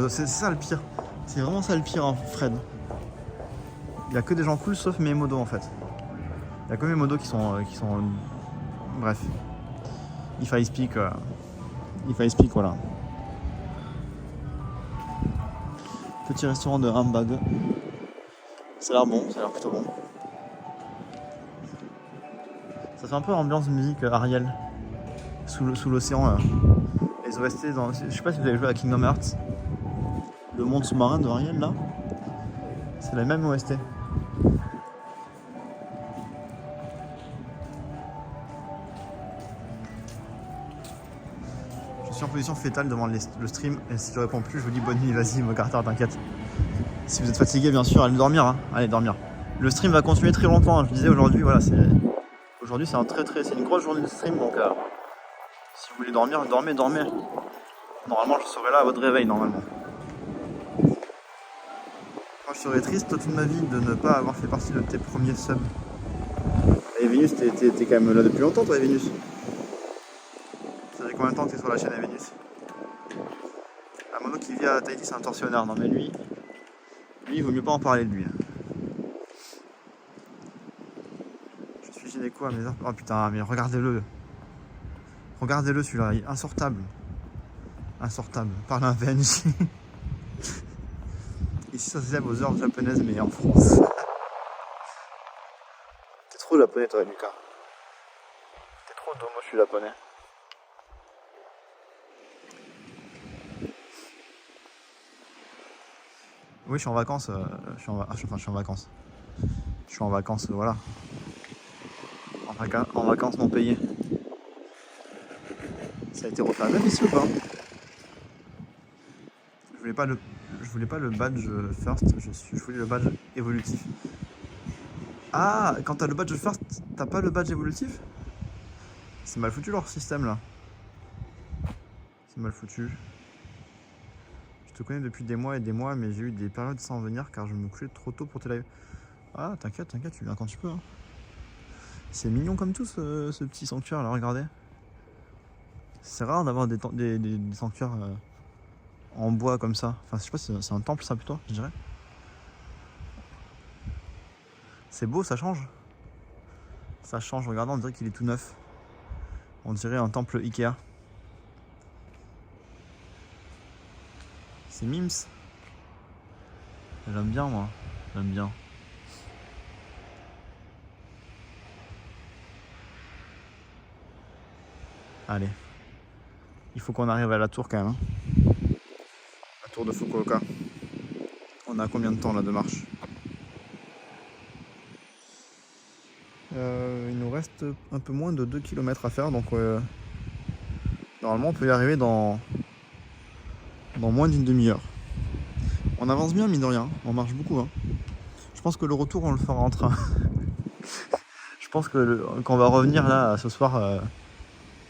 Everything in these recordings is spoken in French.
C'est ça le pire. C'est vraiment ça le pire, hein, Fred. Il y a que des gens cool sauf mes modos en fait. Il y a que mes modos qui sont bref. If I speak, voilà. Petit restaurant de Hambag. Ça a l'air bon, ça a l'air plutôt bon. Ça fait un peu ambiance musique Ariel. Sous l'océan. Les OST dans. Je sais pas si vous avez joué à Kingdom Hearts. Le monde sous-marin de Ariel là. C'est la même OST. Je suis en position fétale devant le stream et si je réponds plus, je vous dis bonne nuit, vas-y, Mocartar, t'inquiète. Si vous êtes fatigué, bien sûr, allez dormir, hein. Allez dormir. Le stream va continuer très longtemps, hein. Je disais aujourd'hui, voilà, aujourd'hui c'est c'est une grosse journée de stream, donc si vous voulez dormir, dormez. Normalement, je serai là à votre réveil, normalement. Moi, je serais triste toute ma vie de ne pas avoir fait partie de tes premiers subs. Et Vénus, t'es quand même là depuis longtemps, toi, Vénus. Ça fait combien de temps que t'es sur la chaîne, Vénus? Un mono qui vit à Tahiti, c'est un tortionnaire. Non, mais lui, il vaut mieux pas en parler de lui. Je suis gynéco à mes heures. Oh putain, mais regardez-le. Regardez-le celui-là, il est insortable. Insortable. Parle un VNJ. Ici, ça se lève aux heures japonaises, mais en France. T'es trop japonais, toi, Lucas. T'es trop domo, je suis japonais. Oui, je suis en vacances. Je suis en vacances. Je suis en vacances, voilà. En vacances non payées. Ça a été refait. Même ici ou pas? Je voulais pas le badge first, je voulais le badge évolutif. Ah, quand t'as le badge first, t'as pas le badge évolutif? C'est mal foutu leur système là. C'est mal foutu. Je te connais depuis des mois et des mois, mais j'ai eu des périodes sans venir car je me couchais trop tôt pour tes lives. Ah, t'inquiète, tu viens quand tu peux. Hein. C'est mignon comme tout ce petit sanctuaire là, regardez. C'est rare d'avoir des sanctuaires en bois comme ça. Enfin, je sais pas si c'est un temple ça plutôt, je dirais. C'est beau, ça change. Ça change, regardez, on dirait qu'il est tout neuf. On dirait un temple Ikea. C'est Mims. J'aime bien moi, j'aime bien. Allez. Il faut qu'on arrive à la tour quand même. Hein. La tour de Fukuoka. On a combien de temps là de marche? Il nous reste un peu moins de 2 km à faire, donc normalement on peut y arriver dans moins d'une demi-heure. On avance bien mine de rien, on marche beaucoup. Hein. Je pense que le retour on le fera en train. Je pense que quand on va revenir là ce soir,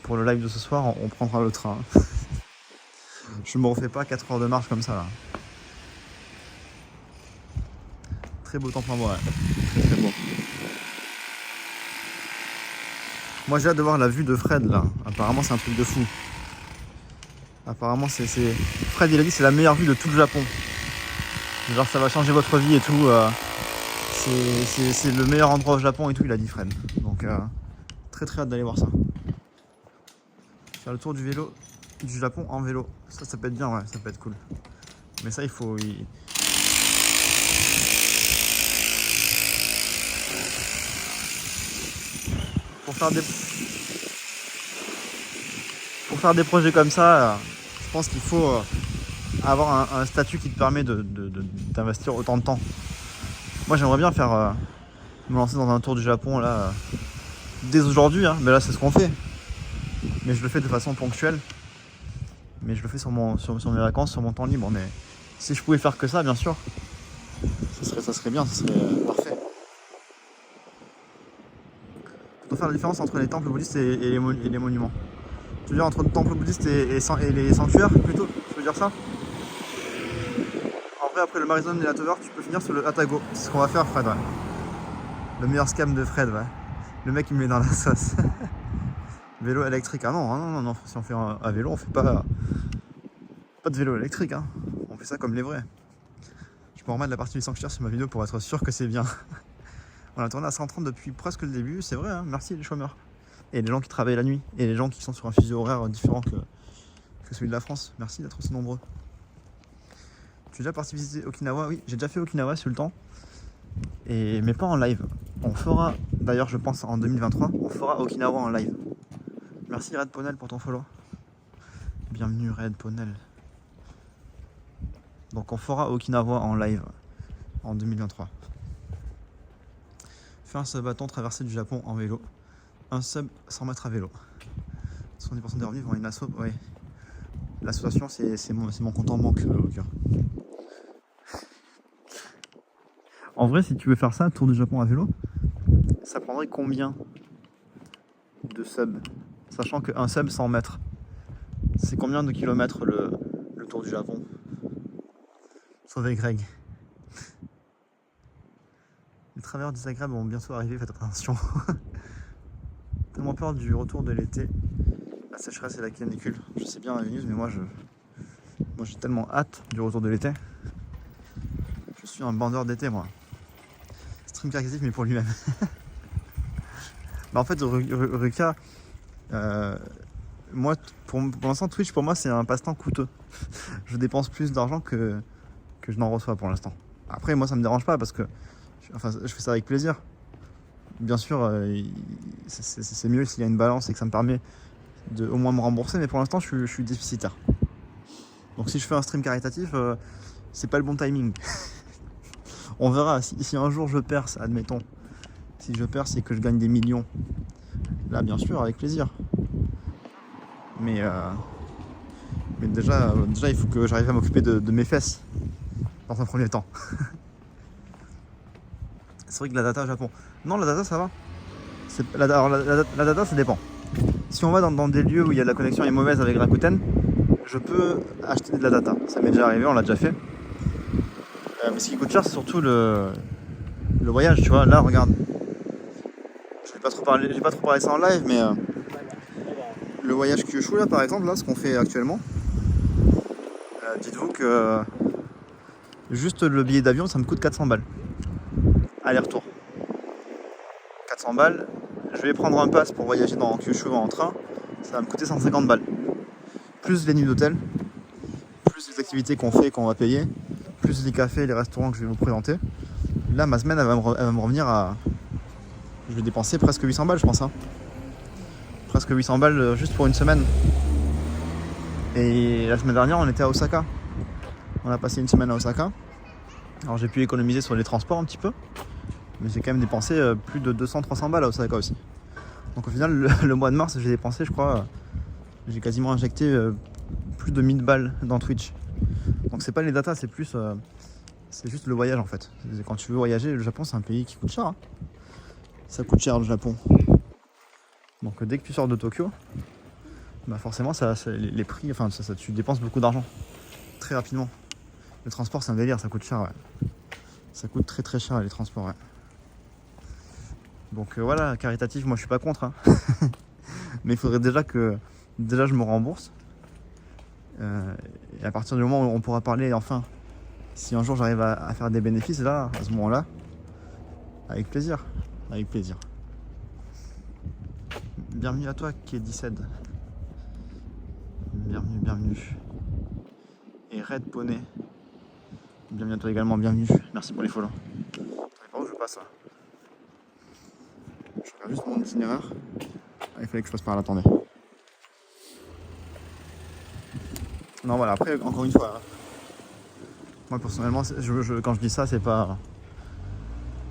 pour le live de ce soir, on prendra le train. Je me refais pas 4 heures de marche comme ça là. Très beau temps pour moi, ouais. Très beau. Moi j'ai hâte de voir la vue de Fred là. Apparemment c'est un truc de fou. Apparemment c'est... Fred il a dit que c'est la meilleure vue de tout le Japon. Genre ça va changer votre vie et tout. C'est le meilleur endroit au Japon et tout, il a dit Fred. Donc très hâte d'aller voir ça. Faire le tour du vélo du Japon en vélo. Ça peut être bien, ouais, ça peut être cool. Mais ça il faut... Pour faire des projets comme ça, je pense qu'il faut avoir un statut qui te permet d'investir autant de temps. Moi j'aimerais bien me lancer dans un tour du Japon là dès aujourd'hui, hein, mais là c'est ce qu'on fait. Mais je le fais de façon ponctuelle. Mais je le fais sur mes vacances, sur mon temps libre. Mais si je pouvais faire que ça, bien sûr, ça serait bien, ça serait parfait. Faut faire la différence entre les temples bouddhistes et les monuments. Tu veux dire entre le temple bouddhiste et les sanctuaires plutôt? Tu veux dire ça? En vrai, après le Marizone et la Tover, tu peux finir sur le Hatago. C'est ce qu'on va faire, Fred. Ouais. Le meilleur scam de Fred, ouais. Le mec il me met dans la sauce. Vélo électrique. Ah non, si on fait à vélo, on fait pas de vélo électrique. Hein. fais ça comme les vrais. Je peux remettre la partie 800 que je tire sur ma vidéo pour être sûr que c'est bien. On a tourné à 130 depuis presque le début, c'est vrai, hein, merci les chômeurs. Et les gens qui travaillent la nuit, et les gens qui sont sur un fuseau horaire différent que celui de la France. Merci d'être aussi nombreux. Tu es déjà parti visiter Okinawa? Oui, j'ai déjà fait Okinawa sur le temps. Mais pas en live. On fera, d'ailleurs je pense en 2023, on fera Okinawa en live. Merci Red Ponel pour ton follow. Bienvenue Red Ponel. Donc on fera Okinawa en live en 2023. Fais un sub-bâton traversée du Japon en vélo. Un sub 100 mètres à vélo. 70% des revenus vont à une asso. Ouais. L'association c'est mon compte en banque au cœur. En vrai, si tu veux faire ça, tour du Japon à vélo, ça prendrait combien de subs? Sachant qu'un sub 100 mètres, c'est combien de kilomètres le tour du Japon? Sauvé Greg. Les travailleurs désagréables vont bientôt arriver, faites attention. Tellement peur du retour de l'été, la sécheresse et la canicule. Je sais bien la news, mais moi j'ai tellement hâte du retour de l'été. Je suis un bandeur d'été, moi. Stream caritatif, mais pour lui-même. Bah en fait, Ruka, moi, pour l'instant, Twitch, pour moi, c'est un passe-temps coûteux. Je dépense plus d'argent que je n'en reçois pour l'instant. Après, moi, ça me dérange pas parce que je fais ça avec plaisir. Bien sûr, c'est mieux s'il y a une balance et que ça me permet de au moins me rembourser, mais pour l'instant, je suis déficitaire. Donc, si je fais un stream caritatif, c'est pas le bon timing. On verra. Si un jour je perce, admettons, si je perce et que je gagne des millions, là, bien sûr, avec plaisir. Mais déjà, il faut que j'arrive à m'occuper de mes fesses dans un premier temps. C'est vrai que la data au Japon. Non, la data ça va. La data ça dépend. Si on va dans des lieux où il y a la connexion est mauvaise avec Rakuten, je peux acheter de la data. Ça m'est déjà arrivé, on l'a déjà fait. Mais ce qui coûte cher, c'est surtout le voyage, tu vois. Là, regarde. J'ai pas trop parlé ça en live, mais le voyage Kyushu, là, par exemple, là, ce qu'on fait actuellement, dites-vous que juste le billet d'avion, ça me coûte 400 balles. Aller-retour. 400 balles. Je vais prendre un pass pour voyager dans Kyushu en train. Ça va me coûter 150 balles. Plus les nuits d'hôtel, plus les activités qu'on fait et qu'on va payer, plus les cafés et les restaurants que je vais vous présenter. Là, ma semaine, elle va me revenir à... Je vais dépenser presque 800 balles, je pense. Hein. Presque 800 balles juste pour une semaine. Et la semaine dernière, on était à Osaka. On a passé une semaine à Osaka. Alors j'ai pu économiser sur les transports un petit peu. Mais j'ai quand même dépensé plus de 200-300 balles à Osaka aussi. Donc au final, le mois de mars, j'ai dépensé, je crois, j'ai quasiment injecté plus de 1000 balles dans Twitch. Donc c'est pas les datas, c'est plus... c'est juste le voyage en fait. Quand tu veux voyager, le Japon c'est un pays qui coûte cher. Hein. Ça coûte cher le Japon. Donc dès que tu sors de Tokyo, bah forcément les prix, enfin tu dépenses beaucoup d'argent. Très rapidement. Le transport c'est un délire, ça coûte cher, ouais. Ça coûte très très cher les transports, ouais. Donc voilà, caritatif, moi je suis pas contre. Hein. Mais il faudrait déjà que je me rembourse. Et à partir du moment où on pourra parler, enfin, si un jour j'arrive à faire des bénéfices, là, à ce moment-là, avec plaisir. Avec plaisir. Bienvenue à toi, K17. Bienvenue. Et Red Poney. Bienvenue à toi également, bienvenue. Merci pour les follow. Je ne sais pas où je passe là. Je regarde juste mon itinéraire. Il fallait que je passe par là, attendez. Non voilà, après encore une fois, moi personnellement, quand je dis ça, c'est pas...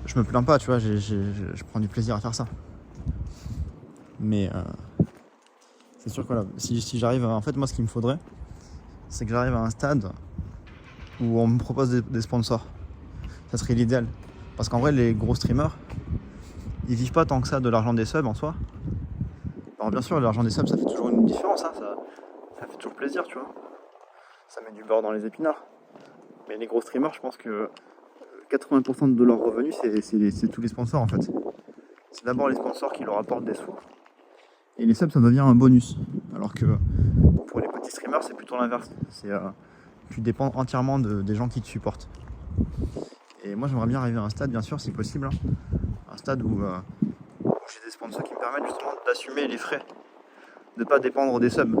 Je me plains pas, tu vois, je prends du plaisir à faire ça. Mais c'est sûr que voilà, si j'arrive en fait, moi ce qu'il me faudrait, c'est que j'arrive à un stade où on me propose des sponsors. Ça serait l'idéal. Parce qu'en vrai, les gros streamers, ils vivent pas tant que ça de l'argent des subs en soi. Alors bien sûr, l'argent des subs, ça fait toujours une différence, hein, ça fait toujours plaisir, tu vois. Ça met du beurre dans les épinards. Mais les gros streamers, je pense que 80% de leurs revenus, c'est tous les sponsors en fait. C'est d'abord les sponsors qui leur apportent des sous. Et les subs, ça devient un bonus. Alors que pour les petits streamers, c'est plutôt l'inverse. tu dépends entièrement des gens qui te supportent. Et moi j'aimerais bien arriver à un stade, bien sûr, si possible, hein. Un stade où j'ai des sponsors qui me permettent justement d'assumer les frais, de ne pas dépendre des subs.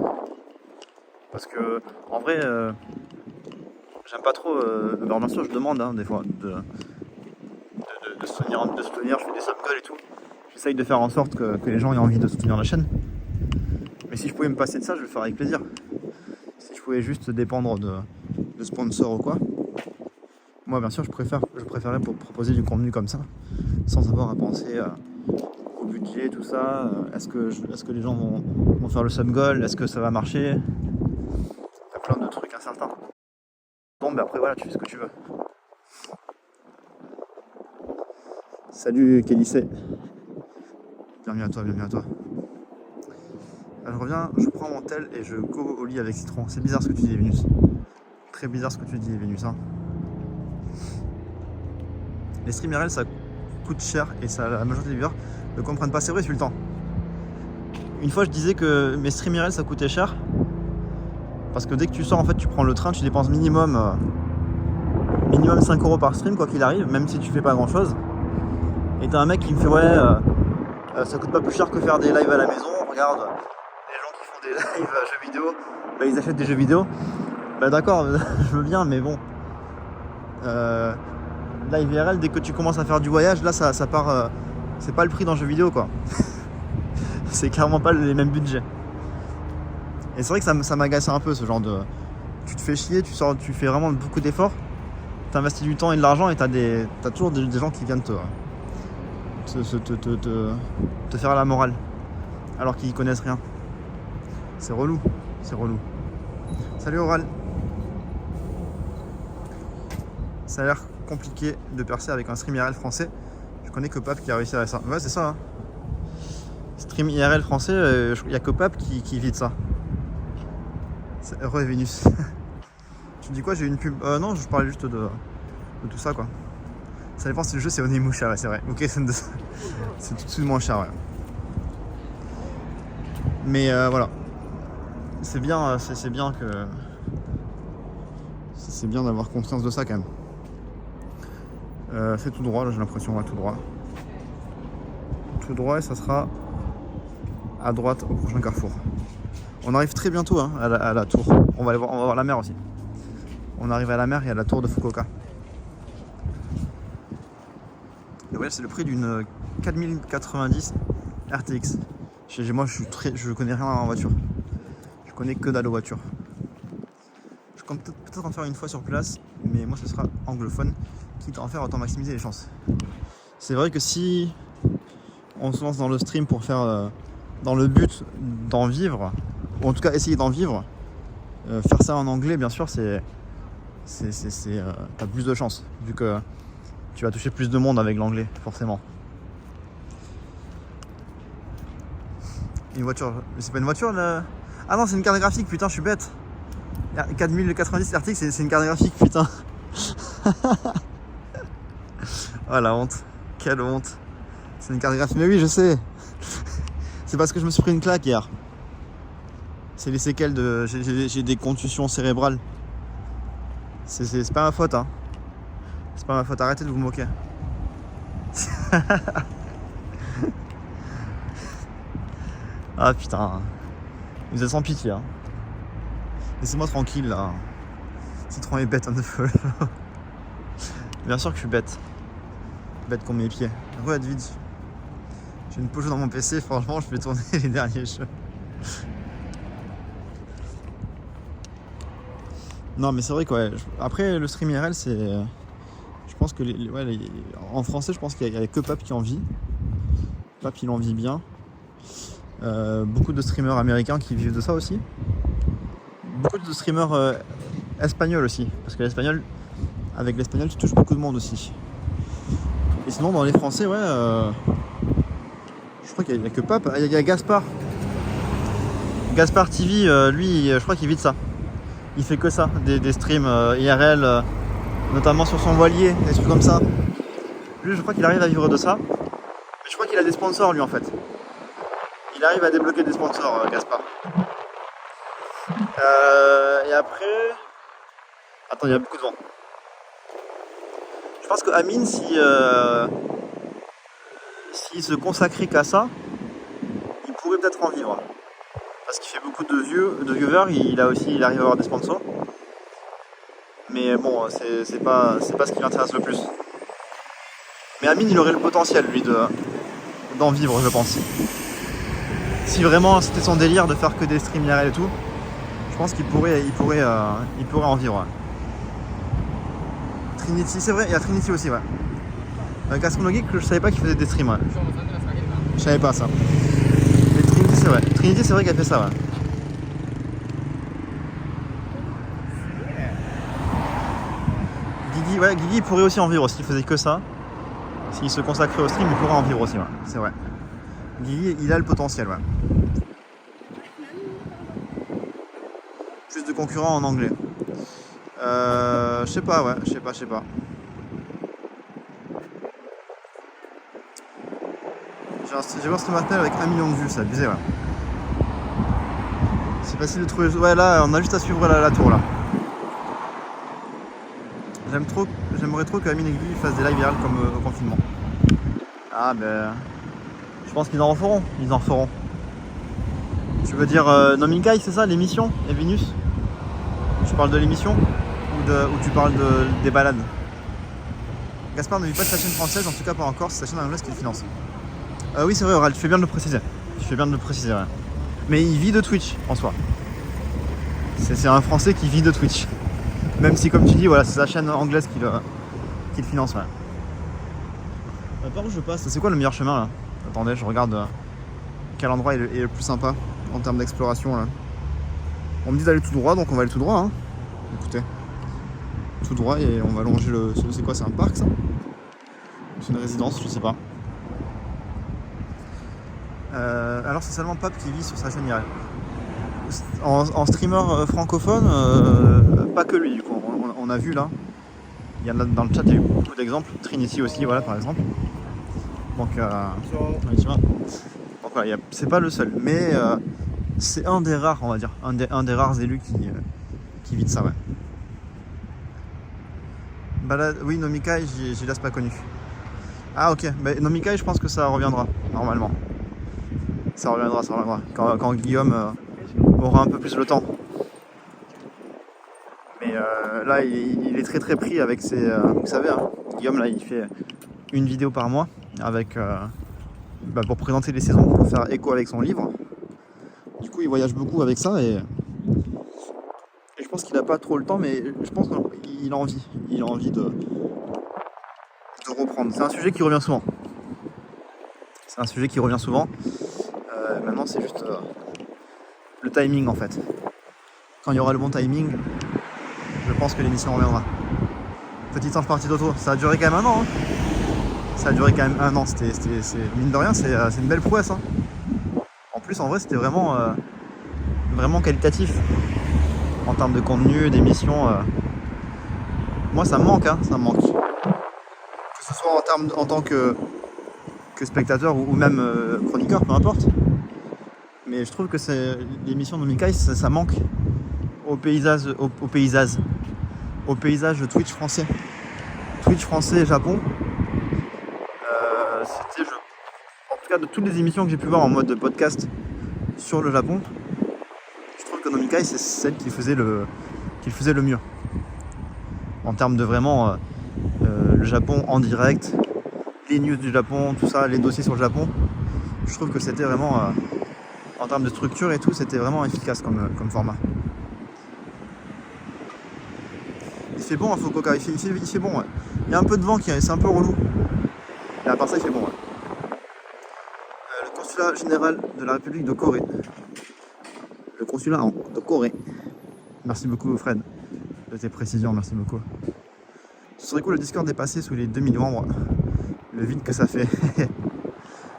Parce que en vrai, j'aime pas trop. Bien sûr, je demande hein, des fois de soutenir, je fais des sub-goals et tout. J'essaye de faire en sorte que les gens aient envie de soutenir la chaîne. Mais si je pouvais me passer de ça, je le ferais avec plaisir. Si je pouvais juste dépendre de sponsors ou quoi. Moi, bien sûr, je préférais pour proposer du contenu comme ça, sans avoir à penser au budget, tout ça. Est-ce que les gens vont faire le sub-goal? Est-ce que ça va marcher? T'as plein de trucs incertains. Bon, ben après, voilà, tu fais ce que tu veux. Salut, Kélyssé. Bienvenue à toi, bienvenue à toi. Je reviens, je prends mon tel et je go au lit avec Citron. C'est bizarre ce que tu dis, Vénus. Très bizarre ce que tu dis, Vénus. Hein. Les streams IRL, ça coûte cher et ça, la majorité des viewers ne comprennent pas. C'est vrai, Sultan. Une fois, je disais que mes streams IRL, ça coûtait cher. Parce que dès que tu sors, en fait, tu prends le train, tu dépenses minimum 5 € par stream, quoi qu'il arrive, même si tu fais pas grand chose. Et t'as un mec qui me fait ouais, ça coûte pas plus cher que faire des lives à la maison. Regarde, les gens qui font des lives jeux vidéo, bah, ils achètent des jeux vidéo. Bah d'accord, je veux bien, mais bon. Live IRL, dès que tu commences à faire du voyage, là ça part. C'est pas le prix d'un jeu vidéo quoi. C'est clairement pas les mêmes budgets. Et c'est vrai que ça m'agace un peu ce genre de. Tu te fais chier, tu fais vraiment beaucoup d'efforts, t'investis du temps et de l'argent et t'as toujours des gens qui viennent te faire la morale alors qu'ils connaissent rien. C'est relou, c'est relou. Salut Oral. Ça a l'air compliqué de percer avec un stream IRL français. Je connais que Pape qui a réussi à ça. Ouais, c'est ça. Hein. Stream IRL français, il n'y a que Pape qui vit de ça. C'est heureux Vénus. Tu dis quoi? J'ai eu une pub. Non, je parlais juste de tout ça quoi. Ça dépend si le jeu c'est Onimusha, ouais, c'est vrai. Ok, c'est tout de suite moins cher, ouais. Mais voilà. C'est bien, c'est bien que. C'est bien d'avoir conscience de ça quand même. C'est tout droit, là j'ai l'impression, ouais, tout droit. Tout droit et ça sera à droite au prochain carrefour. On arrive très bientôt hein, à la tour. On va voir la mer aussi. On arrive à la mer et à la tour de Fukuoka. Et ouais, c'est le prix d'une 4090 RTX. Moi je connais rien en voiture. Je connais que dalle aux voitures. Je compte peut-être en faire une fois sur place, mais moi ce sera anglophone. Quitte à en faire, autant maximiser les chances. C'est vrai que si on se lance dans le stream pour faire dans le but d'en vivre, ou en tout cas essayer d'en vivre, faire ça en anglais bien sûr t'as plus de chances vu que tu vas toucher plus de monde avec l'anglais forcément. Une voiture, mais c'est pas une voiture là. Ah non, c'est une carte graphique, putain, je suis bête. 4090 RTX, c'est une carte graphique, putain. Oh la honte, quelle honte. C'est une carte graphique, mais oui, je sais. C'est parce que je me suis pris une claque hier. C'est les séquelles de. J'ai des contusions cérébrales. C'est pas ma faute, hein. C'est pas ma faute, arrêtez de vous moquer. Ah putain. Vous êtes sans pitié, hein. Laissez-moi tranquille là. Citron est bête, on the follow. Bien sûr que je suis bête. Bête comme mes pieds. Ouais, vide. J'ai une Peugeot dans mon PC, franchement, je vais tourner les derniers jeux. Non, mais c'est vrai que ouais. Après, le stream IRL, c'est. Je pense que en français, je pense qu'il y a que Pape qui en vit. Pape, il en vit bien. Beaucoup de streamers américains qui vivent de ça aussi. Beaucoup de streamers espagnols aussi. Parce que avec l'espagnol, tu touches beaucoup de monde aussi. Et sinon, dans les français, ouais. Je crois qu'il n'y a que Pape. Il y a Gaspard. Gaspard TV, lui, je crois qu'il vit de ça. Il fait que ça, des streams IRL, notamment sur son voilier, des trucs comme ça. Lui, je crois qu'il arrive à vivre de ça. Mais je crois qu'il a des sponsors, lui, en fait. Il arrive à débloquer des sponsors, Gaspard. Et après, Attends, il y a beaucoup de vent. Je pense que Amine, s'il se consacrait qu'à ça, il pourrait peut-être en vivre. Parce qu'il fait beaucoup de viewers, il arrive à avoir des sponsors. Mais bon, c'est pas ce qui l'intéresse le plus. Mais Amine, il aurait le potentiel, lui, d'en vivre, je pense. Si vraiment c'était son délire de faire que des streams IRL et tout, je pense qu'il pourrait en vivre. Trinity, c'est vrai, il y a Trinity aussi, ouais. Gastronomique, je savais pas qu'il faisait des streams, ouais. Je savais pas ça. Mais Trinity, c'est vrai. Trinity, c'est vrai qu'elle fait ça, ouais. Guigui, il pourrait aussi en vivre s'il faisait que ça. S'il se consacrait au stream, il pourrait en vivre aussi, ouais. C'est vrai. Guigui, il a le potentiel, ouais. Plus de concurrents en anglais. Je sais pas, ouais. Je sais pas. J'ai vu un stream matin avec 1 million de vues, c'est abusé, ouais. C'est facile de trouver. Ouais, là, on a juste à suivre la tour, là. J'aimerais trop que Amine et Guigui fassent des lives virales comme au confinement. Ah, ben. Je pense qu'ils en feront. Tu veux dire Nomikai, c'est ça, l'émission et Vénus? Tu parles de l'émission ou tu parles des balades? Gaspard ne vit pas de sa chaîne française, en tout cas pas encore, c'est sa chaîne anglaise qui le finance. Oui, c'est vrai, Aurel, tu fais bien de le préciser. Ouais. Mais il vit de Twitch en soi. C'est un Français qui vit de Twitch. Même si, comme tu dis, voilà, c'est sa chaîne anglaise qui le finance, ouais. Par où je passe? C'est quoi le meilleur chemin là? Attendez, je regarde quel endroit est le plus sympa en termes d'exploration là. On me dit d'aller tout droit, donc on va aller tout droit, hein. Écoutez, tout droit et on va longer le. C'est quoi? C'est un parc ça? C'est une résidence, je sais pas. Alors c'est seulement Pape qui vit sur sa chaîne IRL. En streamer francophone, pas que lui du coup. On a vu là. Il y en a dans le chat, il y a eu beaucoup d'exemples. Trinity aussi, voilà par exemple. Donc, voilà, c'est pas le seul, mais c'est un des rares, on va dire, un des rares élus qui vit de ça, ouais. Balade, oui, Nomikai, j'y laisse pas connu. Ah ok, mais Nomikai, je pense que ça reviendra, normalement. Ça reviendra. Quand Guillaume aura un peu plus le temps. Mais là, il est très très pris avec ses... vous savez, hein, Guillaume, là, il fait une vidéo par mois avec... pour présenter les saisons, pour faire écho avec son livre. Du coup, il voyage beaucoup avec ça et je pense qu'il n'a pas trop le temps, mais je pense qu'il a envie. Il a envie de reprendre. C'est un sujet qui revient souvent. Maintenant, c'est juste le timing en fait. Quand il y aura le bon timing, je pense que l'émission reviendra. Petit ange parti d'auto, ça a duré quand même 1 an. Hein. Ça a duré quand même 1 an. Mine de rien, c'est une belle prouesse. Hein. En plus, en vrai, c'était vraiment qualitatif en termes de contenu, d'émissions. Moi, ça me manque, hein, ça me manque. Que ce soit en tant que spectateur ou même chroniqueur, peu importe. Mais je trouve que l'émission de Nomikai, ça manque au paysage Twitch français. Twitch français et Japon. C'était, en tout cas, de toutes les émissions que j'ai pu voir en mode podcast sur le Japon, je trouve que Nomikai, c'est celle qui faisait le mieux. En termes de vraiment le Japon en direct, les news du Japon, tout ça, les dossiers sur le Japon. Je trouve que c'était vraiment, en termes de structure et tout, c'était vraiment efficace comme format. Il fait bon à Fukuoka, il fait bon, ouais. Il y a un peu de vent, c'est un peu relou. Et à part ça, il fait bon, ouais. Le consulat général de la République de Corée. Le consulat de Corée. Merci beaucoup, Fred, de tes précisions, merci beaucoup. Ce serait cool, le Discord dépassé sous les 2000 membres. Le vide que ça fait.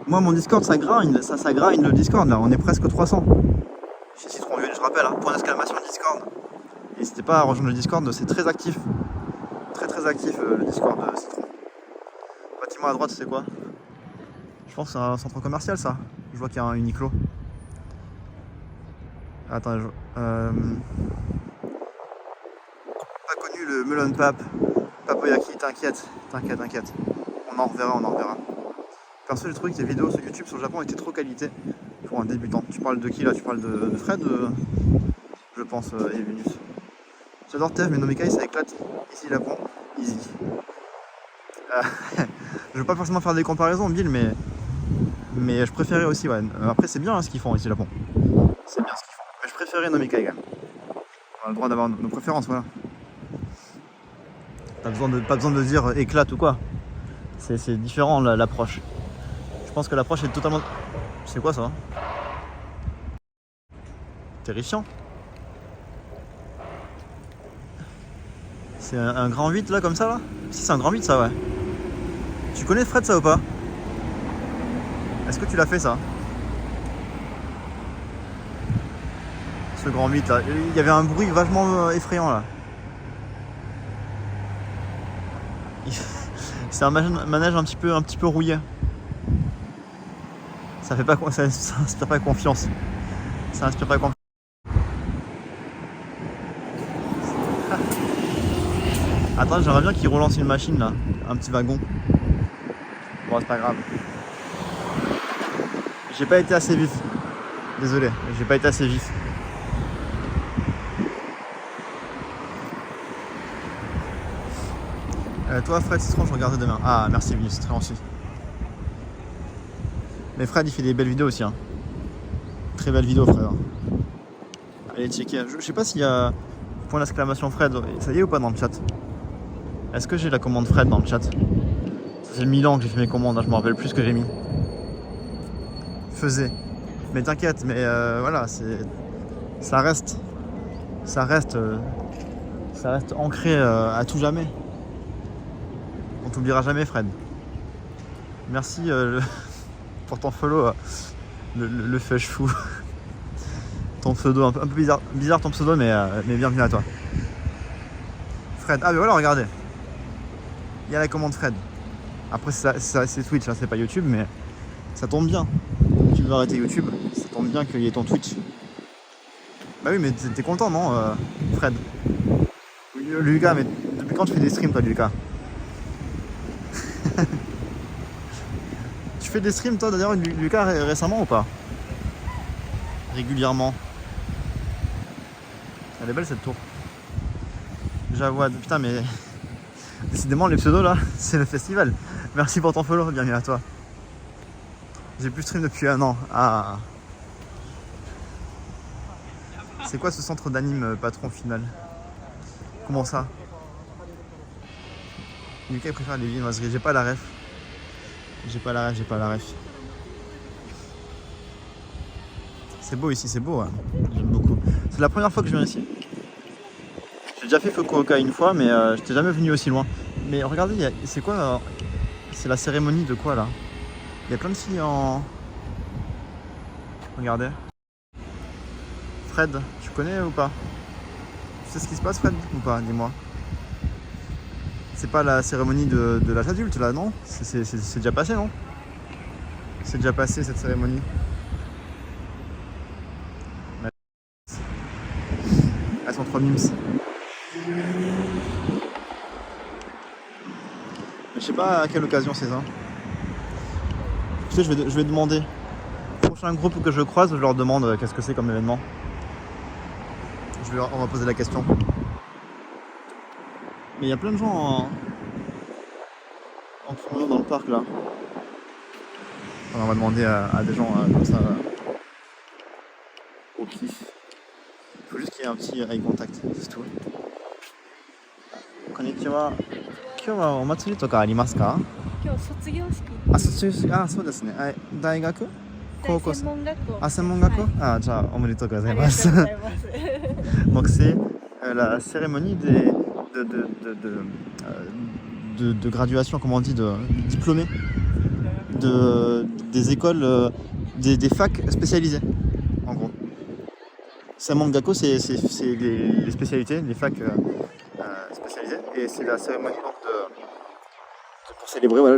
Moi, mon Discord, ça grind le Discord, là. On est presque 300. Chez Citron Violet, je rappelle, hein, point d'exclamation Discord. N'hésitez pas à rejoindre le Discord, c'est très actif. Très actif, le Discord de Citron. Bâtiment à droite, c'est quoi? Je pense que c'est un centre commercial, ça. Je vois qu'il y a un Uniqlo. Attends, pas connu de melon pap, papoyaki, t'inquiète. On en reverra. Perso, j'ai trouvé que les vidéos sur YouTube sur le Japon étaient trop qualité pour un débutant. Tu parles de qui là? Tu parles de Fred, je pense, et Venus. J'adore Tev, mais Nomikai ça éclate. Ici, Japon, easy. Je veux pas forcément faire des comparaisons, Bill, mais je préférais aussi, ouais. Après, c'est bien hein, ce qu'ils font ici, Japon. C'est bien ce qu'ils font. Mais je préférais Nomikai quand même. On a le droit d'avoir nos préférences, voilà. Pas besoin de dire éclate ou quoi. C'est différent l'approche. Je pense que l'approche est totalement... C'est quoi ça? Terrifiant. C'est un grand 8 là comme ça là? Si c'est un grand 8 ça ouais. Tu connais Fred ça ou pas? Est-ce que tu l'as fait ça? Ce grand 8 là. Il y avait un bruit vachement effrayant là. C'est un manège un petit peu rouillé. Ça inspire pas confiance. Ça inspire pas confiance. Attends, j'aimerais bien qu'il relance une machine là, un petit wagon. Bon, c'est pas grave. J'ai pas été assez vif. Désolé, j'ai pas été assez vif. Toi, Fred Citron, je regarde demain. Ah, merci, Vinus, c'est très gentil. Mais Fred, il fait des belles vidéos aussi. Hein. Très belles vidéos, frère. Allez, checker. Je sais pas s'il y a point d'exclamation Fred. Ça y est ou pas dans le chat? Est-ce que j'ai la commande Fred dans le chat? Ça fait 1000 ans que j'ai fait mes commandes, hein, je me rappelle plus ce que j'ai mis. Faisais. Mais t'inquiète, mais voilà, ça reste ancré à tout jamais. On t'oubliera jamais, Fred. Merci pour ton follow, le fèche fou. Ton pseudo, un peu bizarre ton pseudo, mais bienvenue à toi. Fred, ah ben voilà, regardez. Il y a la commande Fred. Après, c'est Twitch, hein, c'est pas YouTube, mais ça tombe bien. Tu veux arrêter YouTube, ça tombe bien qu'il y ait ton Twitch. Bah oui, mais t'es content, non, Fred? Lucas, mais depuis quand tu fais des streams, toi, Lucas? Tu fais des streams, toi, d'ailleurs, Lucas, récemment ou pas? Régulièrement. Elle est belle, cette tour. J'avoue, putain, mais... Décidément, les pseudos, là, c'est le festival. Merci pour ton follow, bienvenue à toi. J'ai plus stream depuis 1 an. Ah. C'est quoi ce centre d'anime patron final? Comment ça? Lucas préfère les viennoiseries. J'ai pas la ref. J'ai pas la ref. C'est beau ici, c'est beau. Hein. J'aime beaucoup. C'est la première fois que je viens ici. J'ai déjà fait Fukuoka une fois, mais j'étais jamais venu aussi loin. Mais regardez, c'est quoi? C'est la cérémonie de quoi là? Il y a plein de filles en... Regardez. Fred, tu connais ou pas? Tu sais ce qui se passe, Fred, ou pas? Dis-moi. C'est pas la cérémonie de l'âge adulte là, non? C'est déjà passé, non? C'est déjà passé cette cérémonie. Elles sont trop mimes. Je sais pas à quelle occasion c'est ça. Tu sais, je vais demander. Prochain groupe que je croise, je leur demande qu'est-ce que c'est comme événement. On va poser la question. Mais il y a plein de gens en promenade dans le parc là. On va demander à des gens comme ça au pif. Il faut juste qu'il y ait un petit eye contact, c'est tout. Konnichiwa. 今日はお祭りとかありますか？今日卒業式。あ、卒業式、あ、そうですね。大学？高校生？専門学校。あ、専門学校？はい、あ、じゃあおめでとうございます。ありがとうございます。Donc c'est la cérémonie de graduation, comment on dit, de diplômés des écoles, des facs spécialisées, en gros. Samangako, c'est les spécialités, les facs spécialisées, et c'est la cérémonie donc, pour célébrer voilà,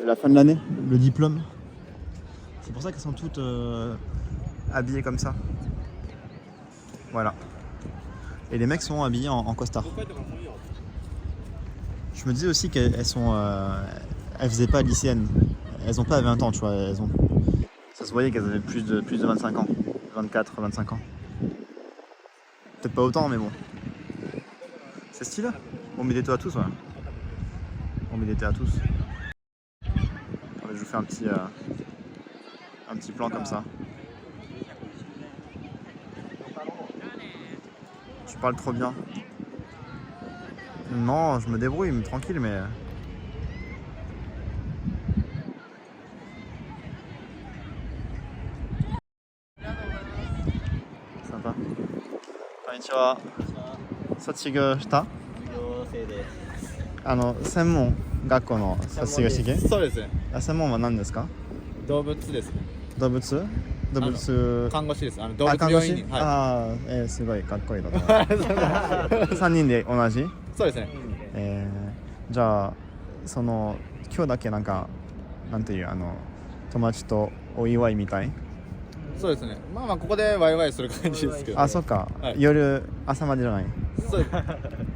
la fin de l'année, le diplôme. C'est pour ça qu'elles sont toutes habillées comme ça. Voilà. Et les mecs sont habillés en costard. Je me disais aussi qu'elles sont. Elles faisaient pas lycéennes. Elles ont pas 20 ans, tu vois. Ça se voyait qu'elles avaient plus de 25 ans. 24, 25 ans. Peut-être pas autant, mais bon. C'est stylé. Bon médito à tous, ouais. Bon médito à tous. Allez, je vous fais un petit plan comme ça. Tu parles trop bien. Non, je me débrouille, mais tranquille, mais... Sympa. Konnichiwa. 卒業した？卒業生です。専門学校の卒業式？そうですね。専門は何ですか？動物ですね。動物看護師です。動物病院に。すごいかっこいいだと思います3人で同じ？そうですね。じゃあ今日だけなんていう友達とお祝いみたい？そうですね。まあここでワイワイする感じですけど。そっか、はい、夜朝までじゃない？そうです。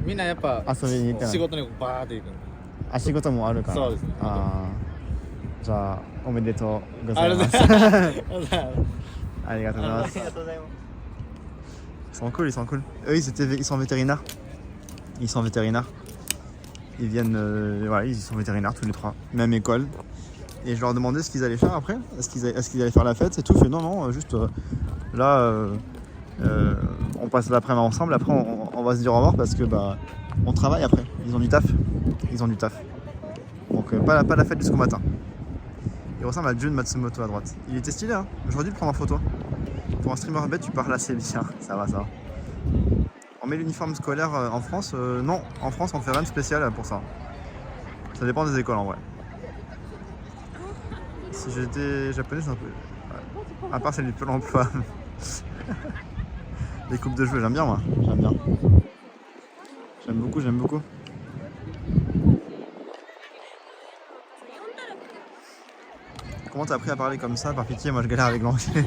みんなやっぱ遊びに行ってない？仕事にバーって行く。仕事もあるから。そうですね。じゃあおめでとうございます。ありがとうございます。Ils sont cool, ils sont cool. Eux, ils sont vétérinaires. Ils sont vétérinaires. Ils viennent, ils sont vétérinaires tous les trois, même école. Et je leur demandais ce qu'ils allaient faire après. Est-ce qu'ils allaient faire la fête? C'est tout. Je fais non, juste là, on passe l'après-midi ensemble. Après, on va se dire au revoir parce que on travaille après. Ils ont du taf. Donc pas la fête jusqu'au matin. Il ressemble à Jun Matsumoto à droite. Il était stylé, hein. J'aurais dû le prendre en photo. Pour un streamer bête, tu parles assez bien. Ça va. On met l'uniforme scolaire en France? Non, en France, on fait rien de spécial pour ça. Ça dépend des écoles en vrai. Si j'étais japonais, c'est un peu... À part celle du Pôle emploi. Les coupes de cheveux, j'aime bien moi. J'aime beaucoup. Comment t'as appris à parler comme ça? Par pitié, moi je galère avec l'anglais.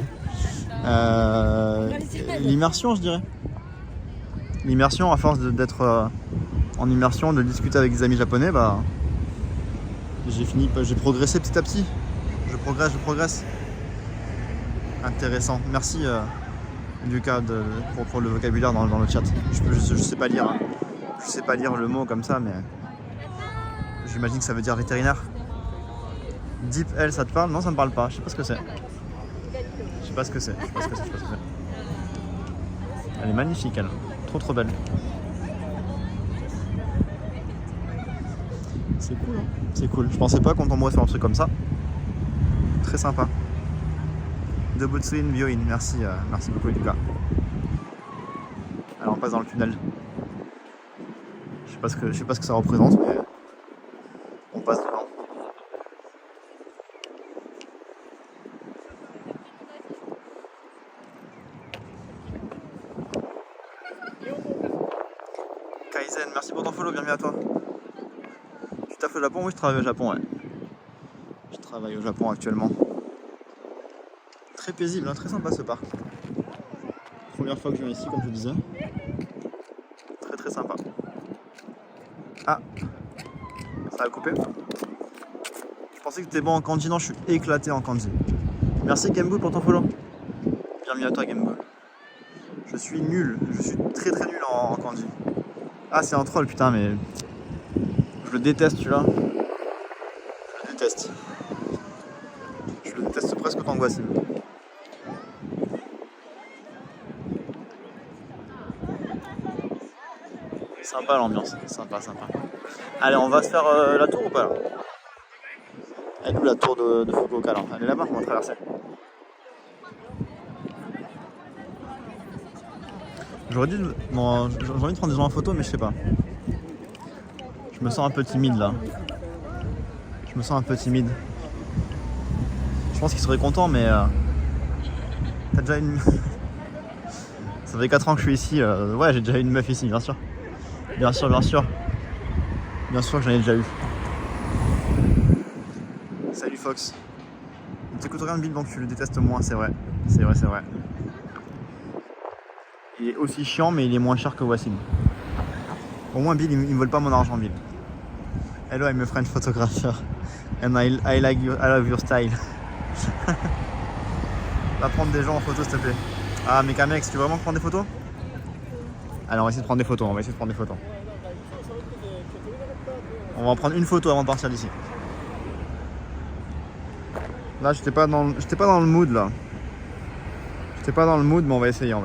L'immersion, je dirais. L'immersion, à force d'être en immersion, de discuter avec des amis japonais, j'ai progressé petit à petit. Je progresse. Intéressant. Merci Lucas pour le vocabulaire dans le chat. Je sais pas lire. Hein. Je sais pas lire le mot comme ça, mais j'imagine que ça veut dire vétérinaire. Deep L, ça te parle? Non, ça me parle pas. Je sais pas ce que c'est. Elle est magnifique, elle. Trop belle. C'est cool, hein. C'est cool. Je pensais pas qu'on tomberait sur un truc comme ça. Très sympa. Dobutsuin Byoin, merci beaucoup Lucas. Alors on passe dans le tunnel. Je sais pas ce que ça représente, mais on passe devant. Kaizen, merci pour ton follow, bienvenue à toi. Tu taffes au Japon? Oui, je travaille au Japon, ouais. Je travaille au Japon actuellement. Très paisible, hein, très sympa ce parc. Première fois que je viens ici, comme je disais. Très sympa. Ah, ça a coupé. Je pensais que t'étais bon en kanji, non, je suis éclaté en kanji. Merci Gamebool pour ton follow. Bienvenue à toi Gamebool. Je suis nul, je suis très nul en kanji. Ah, c'est un troll, putain, mais je le déteste, tu vois. Je le déteste. Je le déteste presque autant que Wassim. Sympa l'ambiance, sympa. Allez, on va se faire la tour ou pas là? Elle est où la tour de Fukuoka là? Elle est là-bas, on va traverser. J'aurais dû... Bon, j'ai envie de prendre des gens en photo, mais je sais pas. Je me sens un peu timide là. Je pense qu'ils seraient contents, mais... T'as déjà une... Ça fait 4 ans que je suis ici. Ouais, j'ai déjà une meuf ici, bien sûr. Bien sûr que j'en ai déjà eu. Salut Fox. Ne t'écoute rien de Bill, donc tu le détestes moins, c'est vrai. C'est vrai. Il est aussi chiant, mais il est moins cher que Wassim. Au moins Bill, il me vole pas mon argent, Bill. Hello, I'm a French photographer. And I love your style. Va prendre des gens en photo, s'il te plaît. Ah, mais Kamex, tu veux vraiment prendre des photos? Allez, on va essayer de prendre des photos. On va en prendre une photo avant de partir d'ici. Là, j'étais pas dans le mood là. J'étais pas dans le mood, mais on va essayer.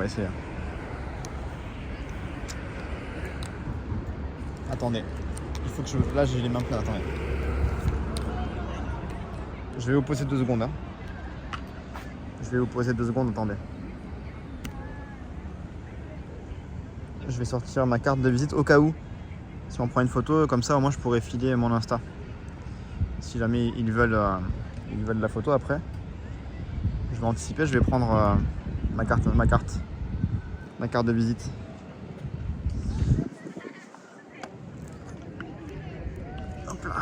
Attendez. Il faut que je... Là, j'ai les mains pleines, attendez. Je vais vous poser 2 secondes. Hein. Attendez. Je vais sortir ma carte de visite au cas où. Si on prend une photo, comme ça, au moins, je pourrais filer mon Insta. Si jamais ils veulent la photo après. Je vais anticiper, je vais prendre ma carte de visite. Hop là.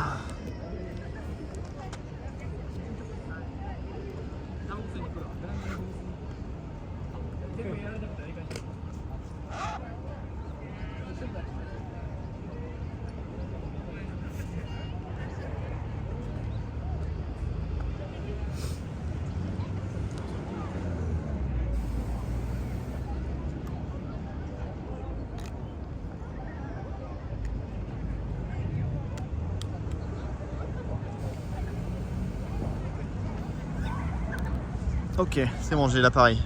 Ok, c'est bon, j'ai l'appareil.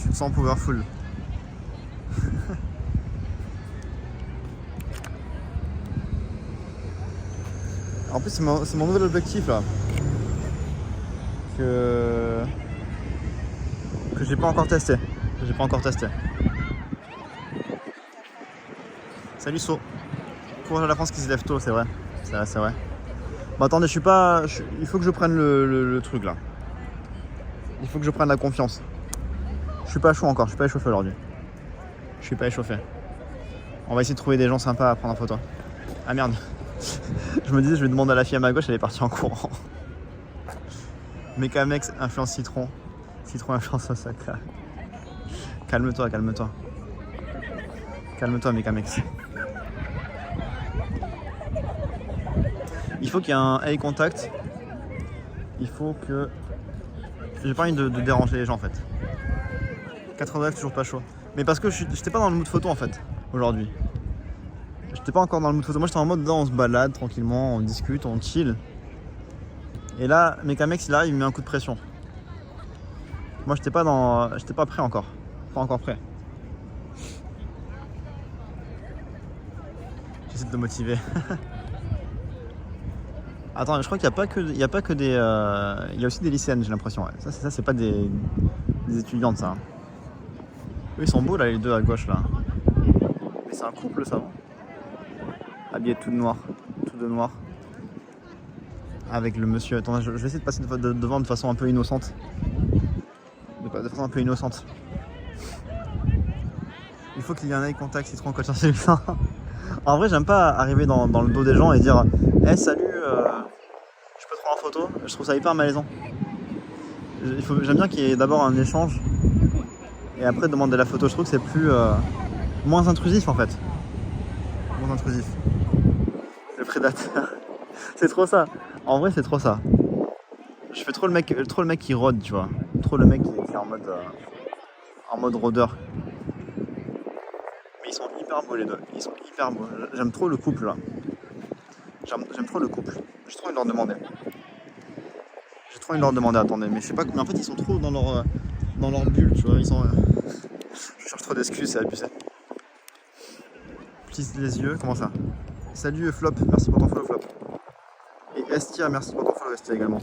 Tu te sens powerful. En plus, c'est mon nouvel objectif là. Que j'ai pas encore testé. Salut So. Courage à la France qui se lève tôt, c'est vrai. C'est vrai. Bon, attendez, il faut que je prenne le truc là. Il faut que je prenne la confiance. Je suis pas chaud encore, je suis pas échauffé aujourd'hui. On va essayer de trouver des gens sympas à prendre en photo. Ah merde. Je me disais, je vais demander à la fille à ma gauche, elle est partie en courant. Mekamex influence Citron. Citron influence Osaka. Calme-toi. Calme-toi, Mekamex. Il faut qu'il y ait un eye contact. Il faut que... J'ai pas envie de déranger les gens en fait. 89 toujours pas chaud. Mais parce que j'étais pas dans le mood photo en fait aujourd'hui. J'étais pas encore dans le mood photo. Moi j'étais en mode on se balade tranquillement, on discute, on chill. Et là, Mekamex il arrive, il me met un coup de pression. Moi j'étais pas prêt encore. Pas encore prêt. J'essaie de te motiver. Attends, je crois qu'il n'y a pas que des... il y a aussi des lycéennes, j'ai l'impression. Ouais. Ça c'est pas des étudiantes, ça. Eux, ils sont beaux, là, les deux à gauche, là. Mais c'est un couple, ça. Habillé tout de noir. Avec le monsieur... Attends, je vais essayer de passer devant de façon un peu innocente. Il faut qu'il y ait un eye contact, Citron, quand chercher le sein. En vrai, j'aime pas arriver dans le dos des gens et dire « Hey, salut, je peux te prendre en photo ?» Je trouve ça hyper malaisant. J'aime bien qu'il y ait d'abord un échange et après demander la photo. Je trouve que c'est plus... moins intrusif, en fait. Moins intrusif. Le prédateur. C'est trop ça. En vrai, c'est trop ça. Je fais trop le mec qui rôde, tu vois. Trop le mec qui est en mode rôdeur. Mais ils sont hyper beaux les deux. Ils sont hyper beaux. J'aime trop le couple là. J'aime trop le couple. J'ai trop envie de leur demander. Attendez, mais je sais pas. Mais en fait, ils sont trop dans leur bulle, tu vois. Ils sont. Je cherche trop d'excuses, c'est abusé. Plisse les yeux. Comment ça? Salut Flop, merci pour ton follow Flop. Et Estia, merci pour ton follow Estia également.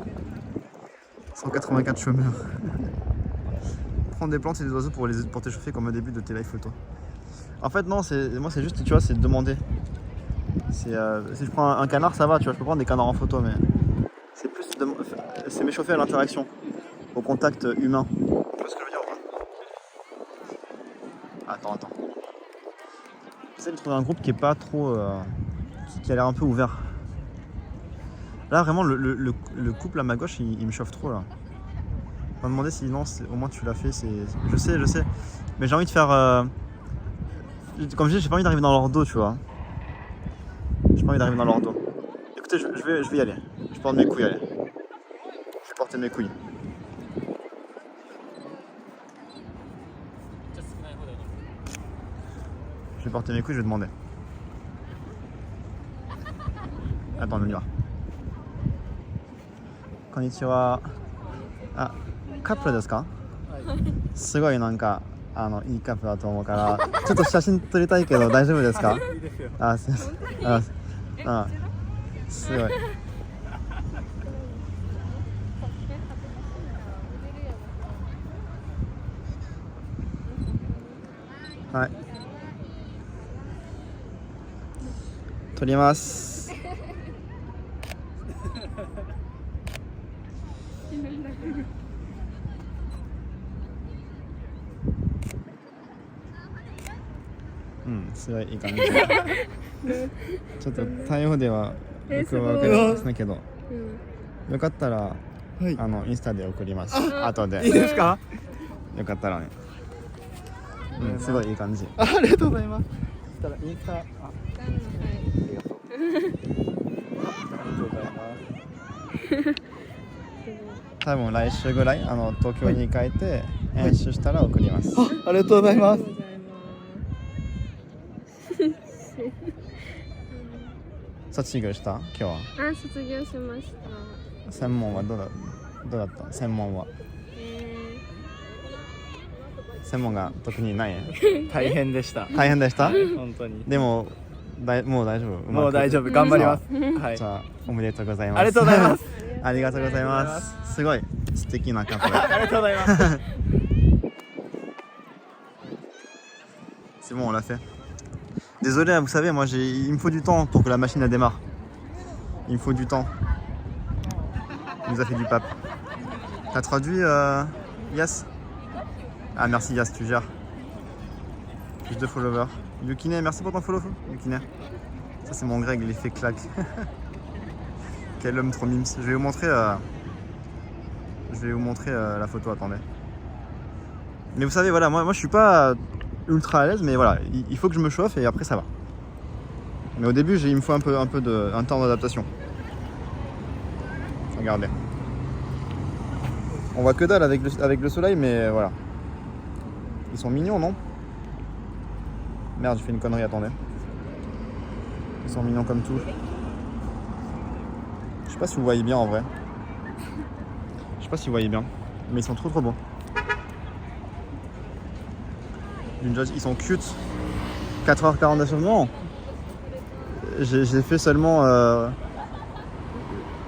184 chômeurs. Prendre des plantes et des oiseaux pour t'échauffer comme au début de tes live photos. En fait non, moi c'est juste, tu vois, c'est de demander. Si je prends un canard, ça va, tu vois, je peux prendre des canards en photo, mais c'est plus c'est m'échauffer à l'interaction, au contact humain. Tu vois ce que je veux dire ou pas? Attends. J'essaie de trouver un groupe qui est pas trop, qui a l'air un peu ouvert. Là vraiment le couple à ma gauche, il me chauffe trop là. On m'a demandé si non, au moins tu l'as fait, je sais, mais j'ai envie de faire, comme je dis, j'ai pas envie d'arriver dans leur dos, tu vois. J'ai pas pas envie d'arriver dans leur dos. Écoutez, je vais y aller. Je porte mes couilles, allez. Je vais porter mes couilles. Je vais porter mes couilles, je vais demander. Attends, on y va. Konnichiwa. Ah, カップルですか？すごいなんかいいカップルだと思うからちょっと写真撮りたいけど大丈夫ですか？いいですよ。あ、すいません。すごい。はい。撮ります。うん、すごいいい感じ。ちょっとタイ語ではよくわかりませんけど、よかったら、はい。インスタで送ります。後で。いいですか？よかったらね。うん、すごいいい感じ。ありがとうございます。そしたらインスタ、ありがとう。ありがとうございます。多分来週ぐらい東京に帰って編集したら送ります。ありがとうございます。卒業した今日は。あ、卒業しました。専門はどうだった専門は。専門が特にない。大変でした。大変でした本当に。でももう大丈夫。もう大丈夫。頑張ります。はい。じゃあおめでとうございます。ありがとうございます。ありがとうございます。すごい素敵なカップル。ありがとうございます。C'est bon, on l'a fait. Désolé, vous savez, moi il me faut du temps pour que la machine elle démarre. Il me faut du temps. Il nous a fait du pape. T'as traduit Yas? Ah merci Yas, tu gères. Plus de followers. Yukine, merci pour ton follow. Yukine. Ça c'est mon Greg, l'effet claque. Quel homme trop mimes. Je vais vous montrer, la photo, attendez. Mais vous savez, voilà, moi je suis pas ultra à l'aise, mais voilà, il faut que je me chauffe et après ça va. Mais au début, il me faut un temps d'adaptation. Regardez. On voit que dalle avec le soleil, mais voilà. Ils sont mignons, non? Merde, j'ai fait une connerie, attendez. Ils sont mignons comme tout. Je sais pas si vous voyez bien en vrai. Je sais pas si vous voyez bien, mais ils sont trop beaux. Ils sont cute. 4h40 d'achèvement. J'ai fait seulement 1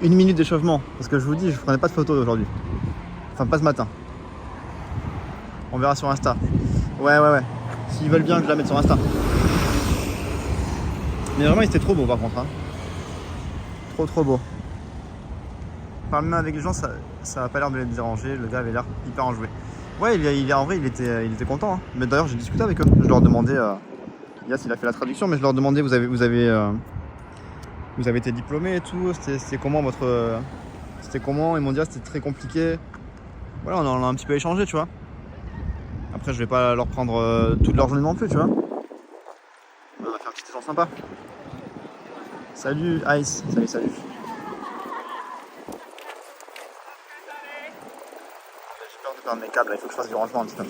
minute d'échauffement. Parce que je vous dis, je prenais pas de photos aujourd'hui. Enfin, pas ce matin. On verra sur Insta. Ouais. S'ils veulent bien que je la mette sur Insta. Mais vraiment, ils étaient trop beaux par contre. Hein. Trop beau. Parler même avec les gens, ça a pas l'air de les déranger. Le gars avait l'air hyper enjoué. Ouais, en vrai, il était content. Hein. Mais d'ailleurs, j'ai discuté avec eux. Je leur demandais. Yas, il a fait la traduction, mais je leur demandais vous avez été diplômé et tout. C'était comment votre. C'était comment? Ils m'ont dit c'était très compliqué. Voilà, on a un petit peu échangé, tu vois. Après, je vais pas leur prendre toute leur journée non plus, tu vois. On a fait un petit échange sympa. Salut Ice, salut. J'ai peur de perdre mes câbles, là. Il faut que je fasse du rangement un petit peu.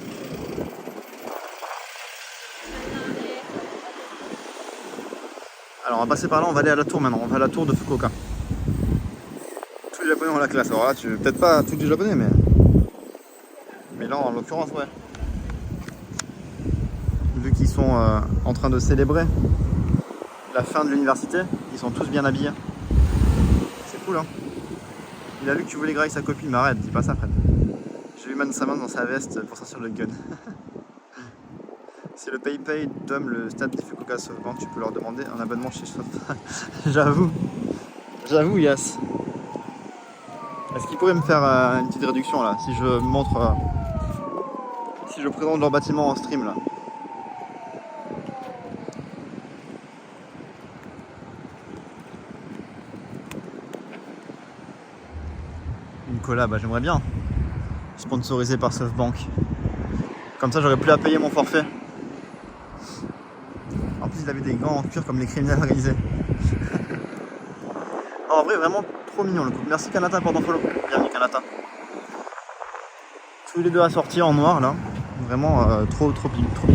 Alors on va passer par là, on va aller à la tour maintenant, on va à la tour de Fukuoka. Tous les japonais ont la classe, alors là peut-être pas tous les japonais mais là en l'occurrence ouais. Vu qu'ils sont en train de célébrer la fin de l'université, ils sont tous bien habillés. C'est cool hein. Il a vu que tu voulais grailler sa copine, mais arrête, dis pas ça Fred. J'ai vu sa main dans sa veste pour sortir le gun. Si le PayPay donne le stade des Fukuoka SoftBank, tu peux leur demander un abonnement chez SoftBank. J'avoue Yas. Est-ce qu'ils pourraient me faire une petite réduction là, si je montre, si je présente leur bâtiment en stream là? Une collab, j'aimerais bien. Sponsorisé par SoftBank. Comme ça j'aurais plus à payer mon forfait. En plus il avait des gants en cuir comme les criminels organisés. En vrai, vraiment trop mignon le couple. Merci Kanata pour ton follow. Bienvenue Kanata. Tous les deux assortis en noir là. Vraiment trop pipou.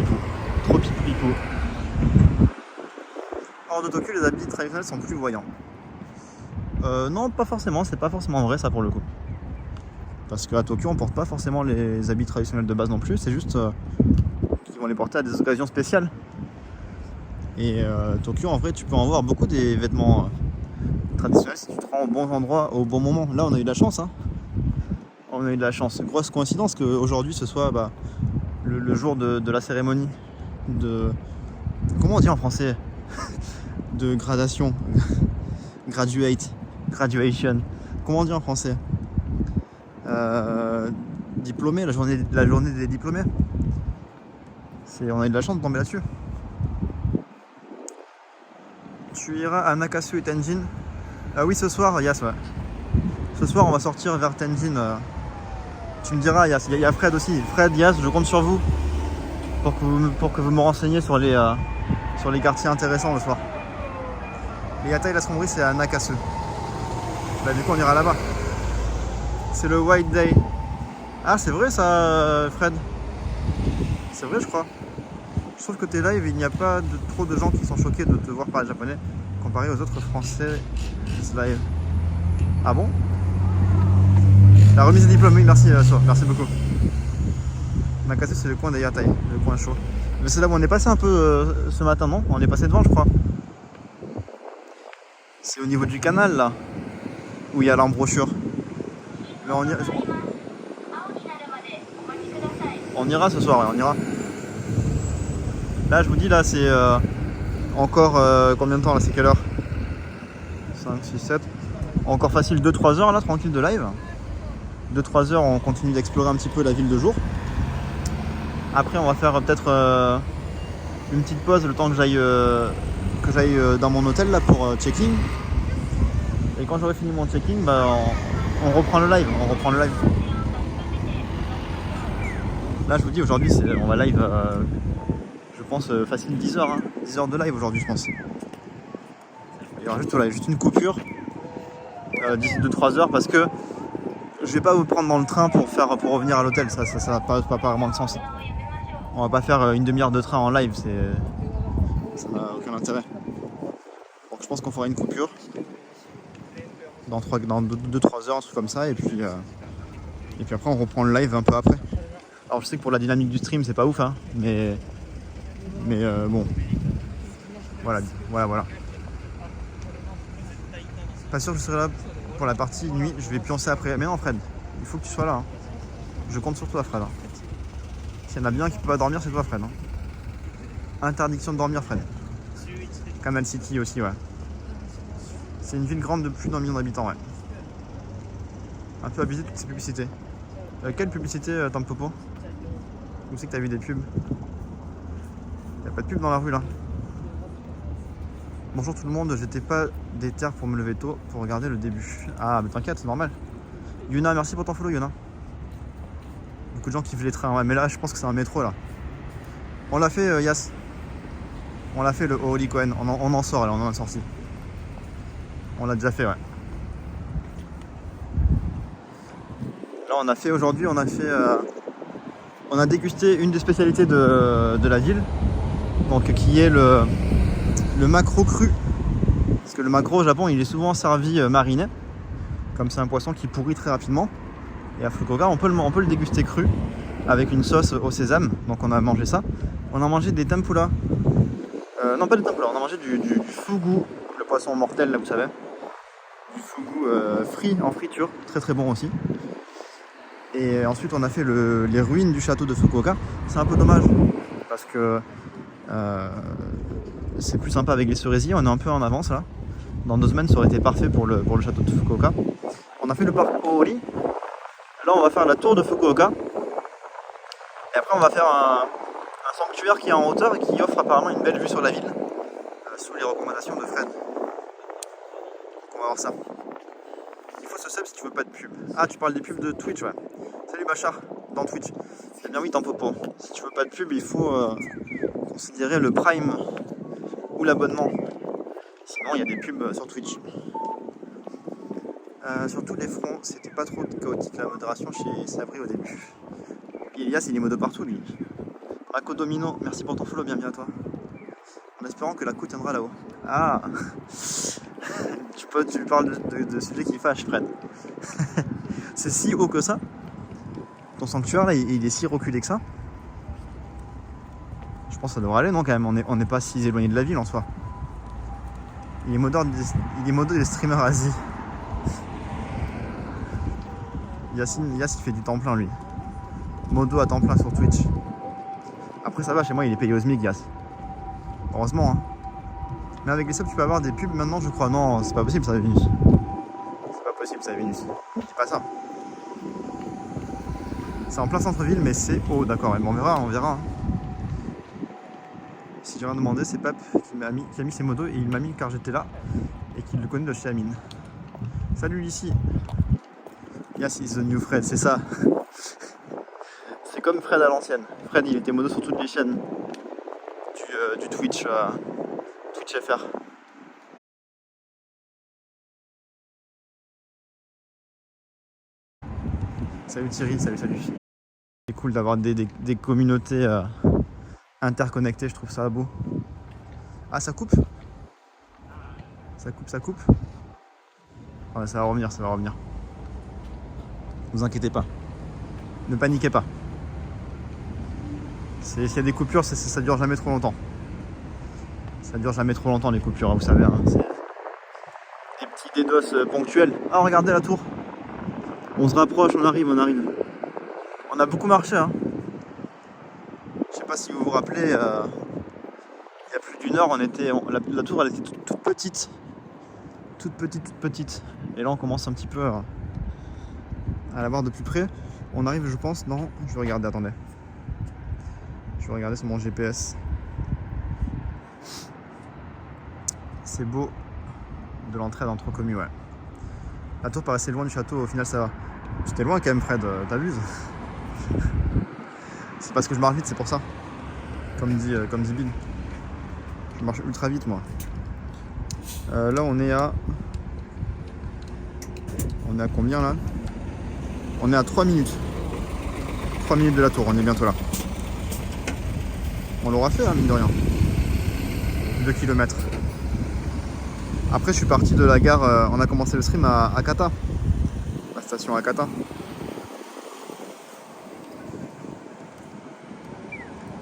Hors de Tokyo, les habits traditionnels sont plus voyants. Non, pas forcément, c'est pas forcément vrai ça pour le coup. Parce qu'à Tokyo, on porte pas forcément les habits traditionnels de base non plus, c'est juste qu'ils vont les porter à des occasions spéciales. Et Tokyo, en vrai, tu peux en voir beaucoup des vêtements traditionnels si tu te rends au bon endroit au bon moment. Là, on a eu de la chance, hein. On a eu de la chance. Grosse coïncidence qu'aujourd'hui ce soit le jour de la cérémonie de... Comment on dit en français? De gradation. Graduation. Comment on dit en français? Diplômé, la journée des diplômés. On a eu de la chance de tomber là-dessus. Tu iras à Nakasu et Tenjin. Oui, ce soir, Yas, ouais. Ce soir, on va sortir vers Tenjin. Tu me diras, Yas. Il y a Fred aussi. Fred, Yas, je compte sur vous pour que vous me renseigniez sur les quartiers intéressants le soir. Les Yatai et la Sombrie, c'est à Nakasu. Bah, du coup, on ira là-bas. C'est le White Day. Ah, c'est vrai ça, Fred? C'est vrai, je crois. Je trouve que tes lives, il n'y a pas trop de gens qui sont choqués de te voir parler japonais comparé aux autres français live. Ah bon? La remise des diplômes, oui, merci, merci beaucoup. Nakasu, c'est le coin des Yatai, le coin chaud. Mais c'est là où on est passé un peu ce matin, non? On est passé devant, je crois. C'est au niveau du canal, là, où il y a l'embouchure. Mais on ira ce soir, ouais, on ira. Là, je vous dis, là, c'est encore combien de temps, là? C'est quelle heure? 5, 6, 7. Encore facile 2-3 heures, là, tranquille de live. 2-3 heures, on continue d'explorer un petit peu la ville de jour. Après, on va faire peut-être une petite pause, le temps que j'aille dans mon hôtel, là, pour check-in. Et quand j'aurai fini mon check-in, bah, on reprend le live. Là, je vous dis, aujourd'hui, on va live, je pense, facile 10 heures. Hein. 10 heures de live aujourd'hui, je pense. Il y aura juste une coupure d'ici 2-3 heures parce que je vais pas vous prendre dans le train pour revenir à l'hôtel. Ça n'a pas vraiment de sens. On va pas faire une demi-heure de train en live. Ça n'a aucun intérêt. Donc, je pense qu'on fera une coupure dans 2-3 heures, un truc comme ça. Et puis après, on reprend le live un peu après. Alors je sais que pour la dynamique du stream c'est pas ouf hein, mais bon, voilà. Pas sûr que je serai là pour la partie nuit, je vais pioncer après. Mais non Fred, il faut que tu sois là. Hein. Je compte sur toi Fred. Hein. S'il y en a bien qui peut pas dormir, c'est toi Fred. Hein. Interdiction de dormir Fred. Canal City aussi ouais. C'est une ville grande de plus d'1 million d'habitants ouais. Un peu abusé de toutes ces publicités. Quelle publicité Tampopo? Où c'est que t'as vu des pubs? Y'a pas de pub dans la rue là. Bonjour tout le monde, j'étais pas déter pour me lever tôt pour regarder le début. Ah mais t'inquiète, c'est normal. Yuna, merci pour ton follow Yuna. Beaucoup de gens kiffent les trains, ouais, mais là je pense que c'est un métro là. On l'a fait Yas. On l'a fait le Holy Cohen, on en sort là, on en a sorti. On l'a déjà fait ouais. Là on a fait aujourd'hui, on a dégusté une des spécialités de la ville, donc qui est le maquereau cru. Parce que le maquereau au Japon, il est souvent servi mariné, comme c'est un poisson qui pourrit très rapidement. Et à Fukuoka, on peut le déguster cru avec une sauce au sésame. Donc on a mangé ça. On a mangé des tempura. Non pas des tempura, on a mangé du fugu, le poisson mortel là, vous savez. Du fugu frit en friture, très très bon aussi. Et ensuite on a fait les ruines du château de Fukuoka. C'est un peu dommage parce que c'est plus sympa avec les cerisiers. On est un peu en avance là. Dans 2 semaines ça aurait été parfait pour le château de Fukuoka. On a fait le parc Ohori. Là on va faire la tour de Fukuoka. Et après on va faire un sanctuaire qui est en hauteur et qui offre apparemment une belle vue sur la ville. Sous les recommandations de Fred. Donc on va voir ça. Il faut se sub si tu veux pas de pub. Ah tu parles des pubs de Twitch ouais. Salut Bachar, dans Twitch. Eh bien oui, Tampopo. Si tu veux pas de pub, il faut considérer le Prime ou l'abonnement. Sinon, il y a des pubs sur Twitch. Sur tous les fronts, c'était pas trop chaotique la modération chez Sabri au début. Puis Elias, il est modo partout lui. Rako Domino, merci pour ton follow, bienvenue à toi. En espérant que la coupe tiendra là-haut. Ah tu parles de sujets qui fâchent, Fred. C'est si haut que ça? Ton sanctuaire là, il est si reculé que ça? Je pense que ça devrait aller, non, quand même. On n'est pas si éloigné de la ville en soi. Il est modo des streamers Asie. Yacine, il fait du temps plein lui. Modo à temps plein sur Twitch. Après ça va, chez moi il est payé au SMIC, Yass. Heureusement, hein. Mais avec les subs tu peux avoir des pubs maintenant, je crois. Non, c'est pas possible ça, Vénus. C'est pas possible ça, Vénus. C'est pas ça. C'est en plein centre-ville, mais c'est haut, d'accord. On verra, on verra. Hein. Si j'ai rien demandé, c'est Pap qui a mis ses modos et il m'a mis car j'étais là et qu'il le connaît de chez Amine. Salut Lucie. Yes, is the new Fred, c'est ça. C'est comme Fred à l'ancienne. Fred, il était modo sur toutes les chaînes du Twitch, Twitch FR. Salut Thierry, salut. C'est cool d'avoir des communautés interconnectées, je trouve ça beau. Ah, ça coupe? Ça coupe. Ouais, ça va revenir. Ne vous inquiétez pas. Ne paniquez pas. S'il y a des coupures, ça dure jamais trop longtemps. Ça dure jamais trop longtemps les coupures, hein, vous savez. Hein, c'est des petits DDoS ponctuels. Ah, regardez la tour. On se rapproche, on arrive. On a beaucoup marché. Hein. Je sais pas si vous vous rappelez, il y a plus d'une heure, la tour elle était toute petite. Toute petite. Et là on commence un petit peu à la voir de plus près. On arrive, je pense, non, je vais regarder, attendez. Je vais regarder sur mon GPS. C'est beau de l'entraide entre communes, ouais. La tour paraissait loin du château, au final ça va. J'étais loin quand même, Fred, t'abuses. C'est parce que je marche vite, c'est pour ça. Comme dit Bin. Je marche ultra vite, moi. Là, on est à combien, là? On est à 3 minutes. 3 minutes de la tour, on est bientôt là. On l'aura fait, hein, mine de rien. 2 km. Après, je suis parti de la gare, on a commencé le stream à Akata. La station Akata.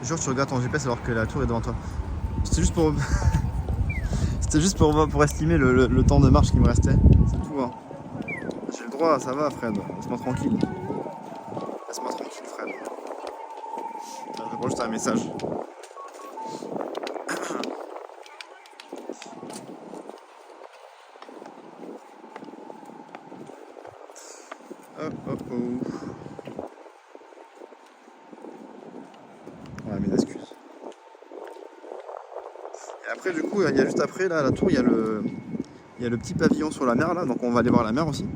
Jure, tu regardes ton GPS alors que la tour est devant toi. C'était juste pour... C'était juste pour estimer le temps de marche qui me restait. C'est tout. Hein. J'ai le droit, ça va, Fred. Laisse-moi tranquille. Laisse-moi tranquille, Fred. Je réponds juste à un message. Oh. Voilà, mes excuses. Et après, du coup, il y a juste après, là, la tour, il y a le petit pavillon sur la mer, là. Donc on va aller voir la mer aussi.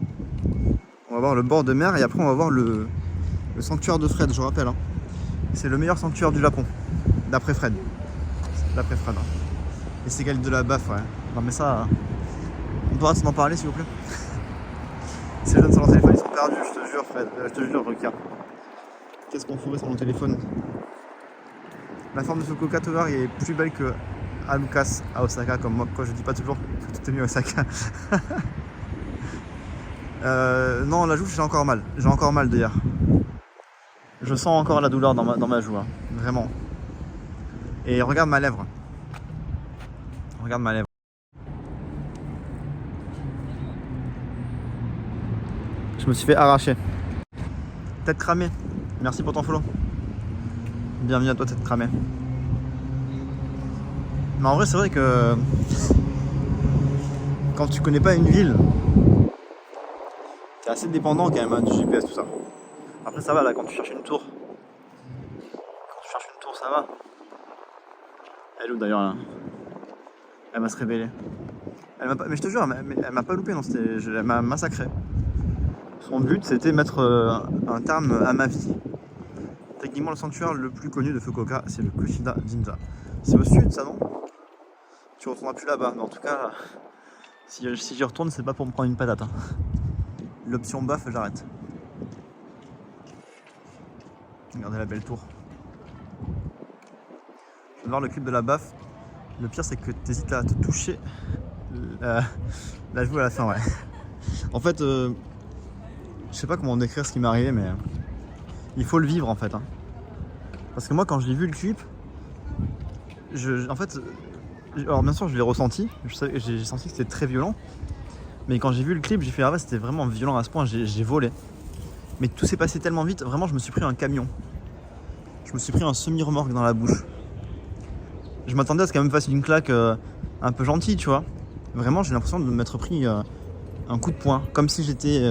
On va voir le bord de mer et après on va voir le sanctuaire de Fred, je rappelle. Hein. C'est le meilleur sanctuaire du Japon, d'après Fred. Hein. Et c'est quel de la baffe, ouais. Non mais ça, on peut arrêter d'en parler s'il vous plaît. Ces jeunes sur leur téléphone, ils sont perdus, je te jure Fred. Je te jure, Rukia. Qu'est-ce qu'on ferait sur mon téléphone? La forme de Fukuoka Tower est plus belle que Alukas à Osaka, comme moi. Quoi, je dis pas toujours que tout est mieux à Osaka. Non, la joue, j'ai encore mal. J'ai encore mal d'hier. Je sens encore la douleur dans ma joue, hein. Vraiment. Et regarde ma lèvre. Regarde ma lèvre. Je me suis fait arracher. Tête cramée. Merci pour ton follow. Bienvenue à toi, tête cramée. Mais en vrai, c'est vrai que quand tu connais pas une ville, t'es assez dépendant quand même, hein, du GPS, tout ça. Après, ça va là, quand tu cherches une tour. Ça va. Elle est où d'ailleurs là? Elle va se révéler. Mais je te jure, elle m'a pas loupé, non, elle m'a massacré. Son but, c'était mettre un terme à ma vie. Techniquement, le sanctuaire le plus connu de Fukuoka, c'est le Kushida Jinja. C'est au sud, ça, non? Tu retourneras plus là-bas, mais en tout cas, si j'y retourne, c'est pas pour me prendre une patate. Hein. l'option baf, j'arrête. Regardez la belle tour. Je vais voir le clip de la baffe. Le pire, c'est que tu hésites à te toucher la joue à la fin, ouais. En fait, je sais pas comment décrire ce qui m'est arrivé, mais il faut le vivre en fait. Hein. Parce que moi, quand j'ai vu le clip, en fait, alors bien sûr, je l'ai ressenti. J'ai senti que c'était très violent. Mais quand j'ai vu le clip, j'ai fait ah ouais, c'était vraiment violent à ce point. J'ai volé. Mais tout s'est passé tellement vite. Vraiment, je me suis pris un camion. Je me suis pris un semi-remorque dans la bouche. Je m'attendais à ce qu'elle me fasse une claque un peu gentille, tu vois. Vraiment, j'ai l'impression de m'être pris un coup de poing, comme si j'étais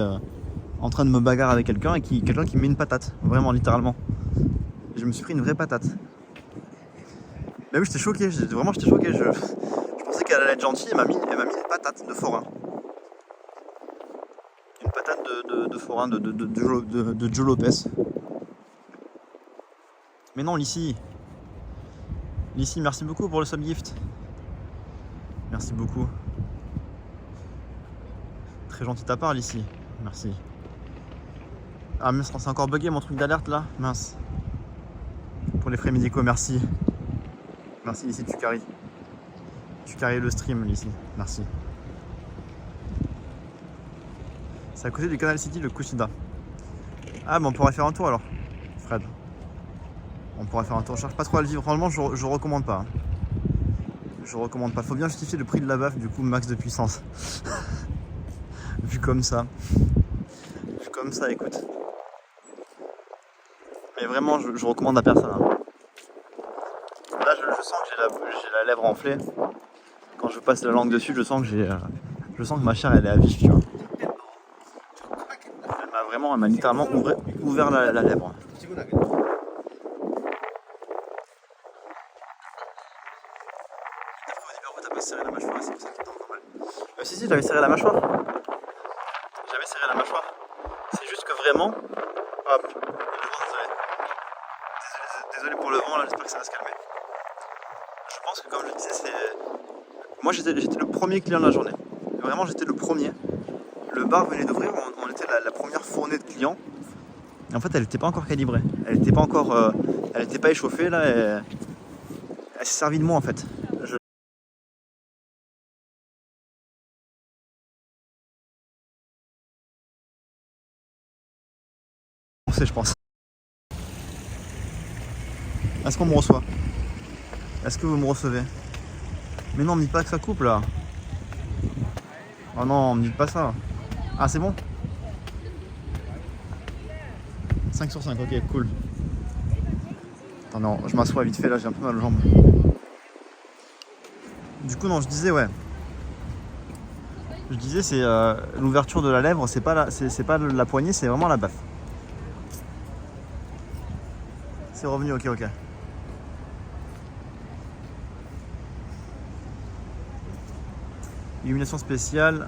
en train de me bagarrer avec quelqu'un et quelqu'un qui me met une patate, vraiment, littéralement. Et je me suis pris une vraie patate. Mais oui, j'étais choqué, vraiment j'étais choqué. Je pensais qu'elle allait être gentille, elle m'a mis une patate de forain. Une patate de forain de Joe Lopez. Mais non, Lissy, merci beaucoup pour le subgift. Merci beaucoup. Très gentil de ta part, Lissy. Merci. Ah mince, c'est encore bugué mon truc d'alerte là. Mince. Pour les frais médicaux, merci. Merci Lissy, tu carries. Tu carries le stream, Lissy. Merci. C'est à côté du Canal City, le Kushida. Ah, mais on pourrait faire un tour alors, Fred. On pourrait faire un tour. Je cherche pas trop à le vivre. Franchement, je recommande pas. Je recommande pas. Faut bien justifier le prix de la baffe, du coup, max de puissance. Vu comme ça. Vu comme ça, écoute. Mais vraiment, je recommande à personne. Hein. Là, je sens que j'ai la lèvre enflée. Quand je passe la langue dessus, je sens que ma chair, elle est à vif, tu vois. Elle m'a littéralement ouvert la lèvre. T'as pas serré la mâchoire, c'est pour ça qu'il est encore mal. Si, j'avais serré la mâchoire. J'avais serré la mâchoire. C'est juste que vraiment. Hop, désolé pour le vent, là, j'espère que ça va se calmer. Je pense que, comme je disais, moi j'étais le premier client de la journée. Vraiment, j'étais le premier. Le bar venait d'ouvrir, on était la première fournée de clients. Et en fait, elle n'était pas encore calibrée. Elle n'était pas encore. Elle n'était pas échauffée, là. Elle s'est servie de moi, en fait. Je pense. Est-ce qu'on me reçoit? Est-ce que vous me recevez? Mais non, me dites pas que ça coupe là. Oh non, me dites pas ça. Ah, c'est bon? 5 sur 5, ok, cool. Attends, non, je m'assois vite fait là, j'ai un peu mal aux jambes. Du coup, non, je disais, ouais. Je disais, c'est l'ouverture de la lèvre, c'est pas la poignée, c'est vraiment la baffe. C'est revenu, ok. Illumination spéciale.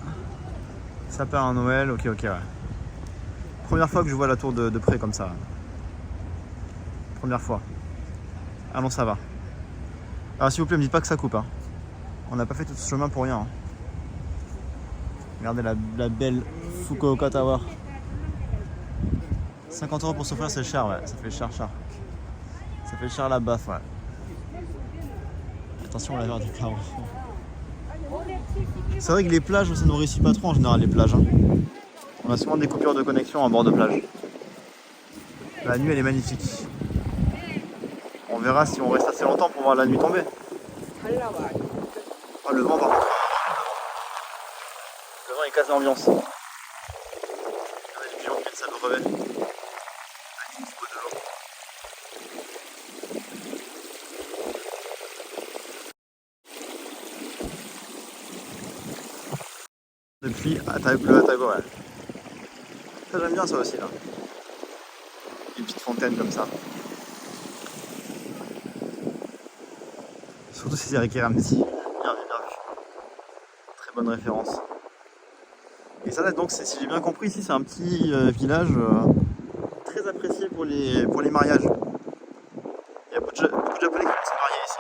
Sapin à Noël, ok, ouais. Première fois que je vois la tour de près comme ça. Première fois. Allons, ça va. Alors s'il vous plaît, me dites pas que ça coupe. Hein. On n'a pas fait tout ce chemin pour rien. Hein. Regardez la belle Fukuoka Tower. 50 € pour s'offrir, c'est cher, ouais. Ça fait cher. Ça fait cher la baffe, ouais. Attention, la verre du carreau. C'est vrai que les plages, ça ne nous réussit pas trop en général, les plages. Hein. On a souvent des coupures de connexion en bord de plage. La nuit, elle est magnifique. On verra si on reste assez longtemps pour voir la nuit tomber. Oh, le vent, par contre. Le vent, il casse l'ambiance. Les pigeons qui viennent s'abreuver. Avec une petite boîte de l'eau. Depuis le Atago, ouais. Ça, j'aime bien ça aussi là. Une petite fontaine comme ça. Surtout si c'est Eric et Ramsey. Bien vu. Très bonne référence. Et ça là donc, si j'ai bien compris, ici c'est un petit village très apprécié pour les mariages. Il y a beaucoup de Japonais qui vont se marier ici.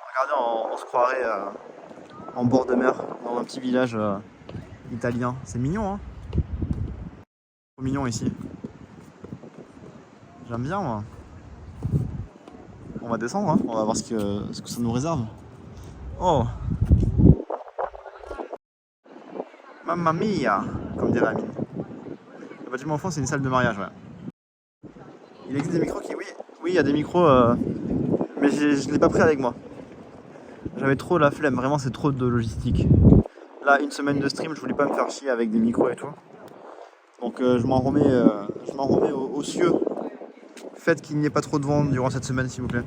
Regardez, on se croirait en bord de mer, dans un petit village italien. C'est mignon, hein. Trop mignon ici. J'aime bien moi. On va descendre, hein. On va voir ce que ça nous réserve. Oh, mamma mia, comme dirait Amine. Le bâtiment au fond, c'est une salle de mariage, ouais. Il existe des micros qui, oui, il y a des micros, mais je l'ai pas pris avec moi. J'avais trop la flemme, vraiment c'est trop de logistique. Là, une semaine de stream, je voulais pas me faire chier avec des micros et tout. Donc je m'en remets aux cieux. Faites qu'il n'y ait pas trop de vent durant cette semaine, s'il vous plaît.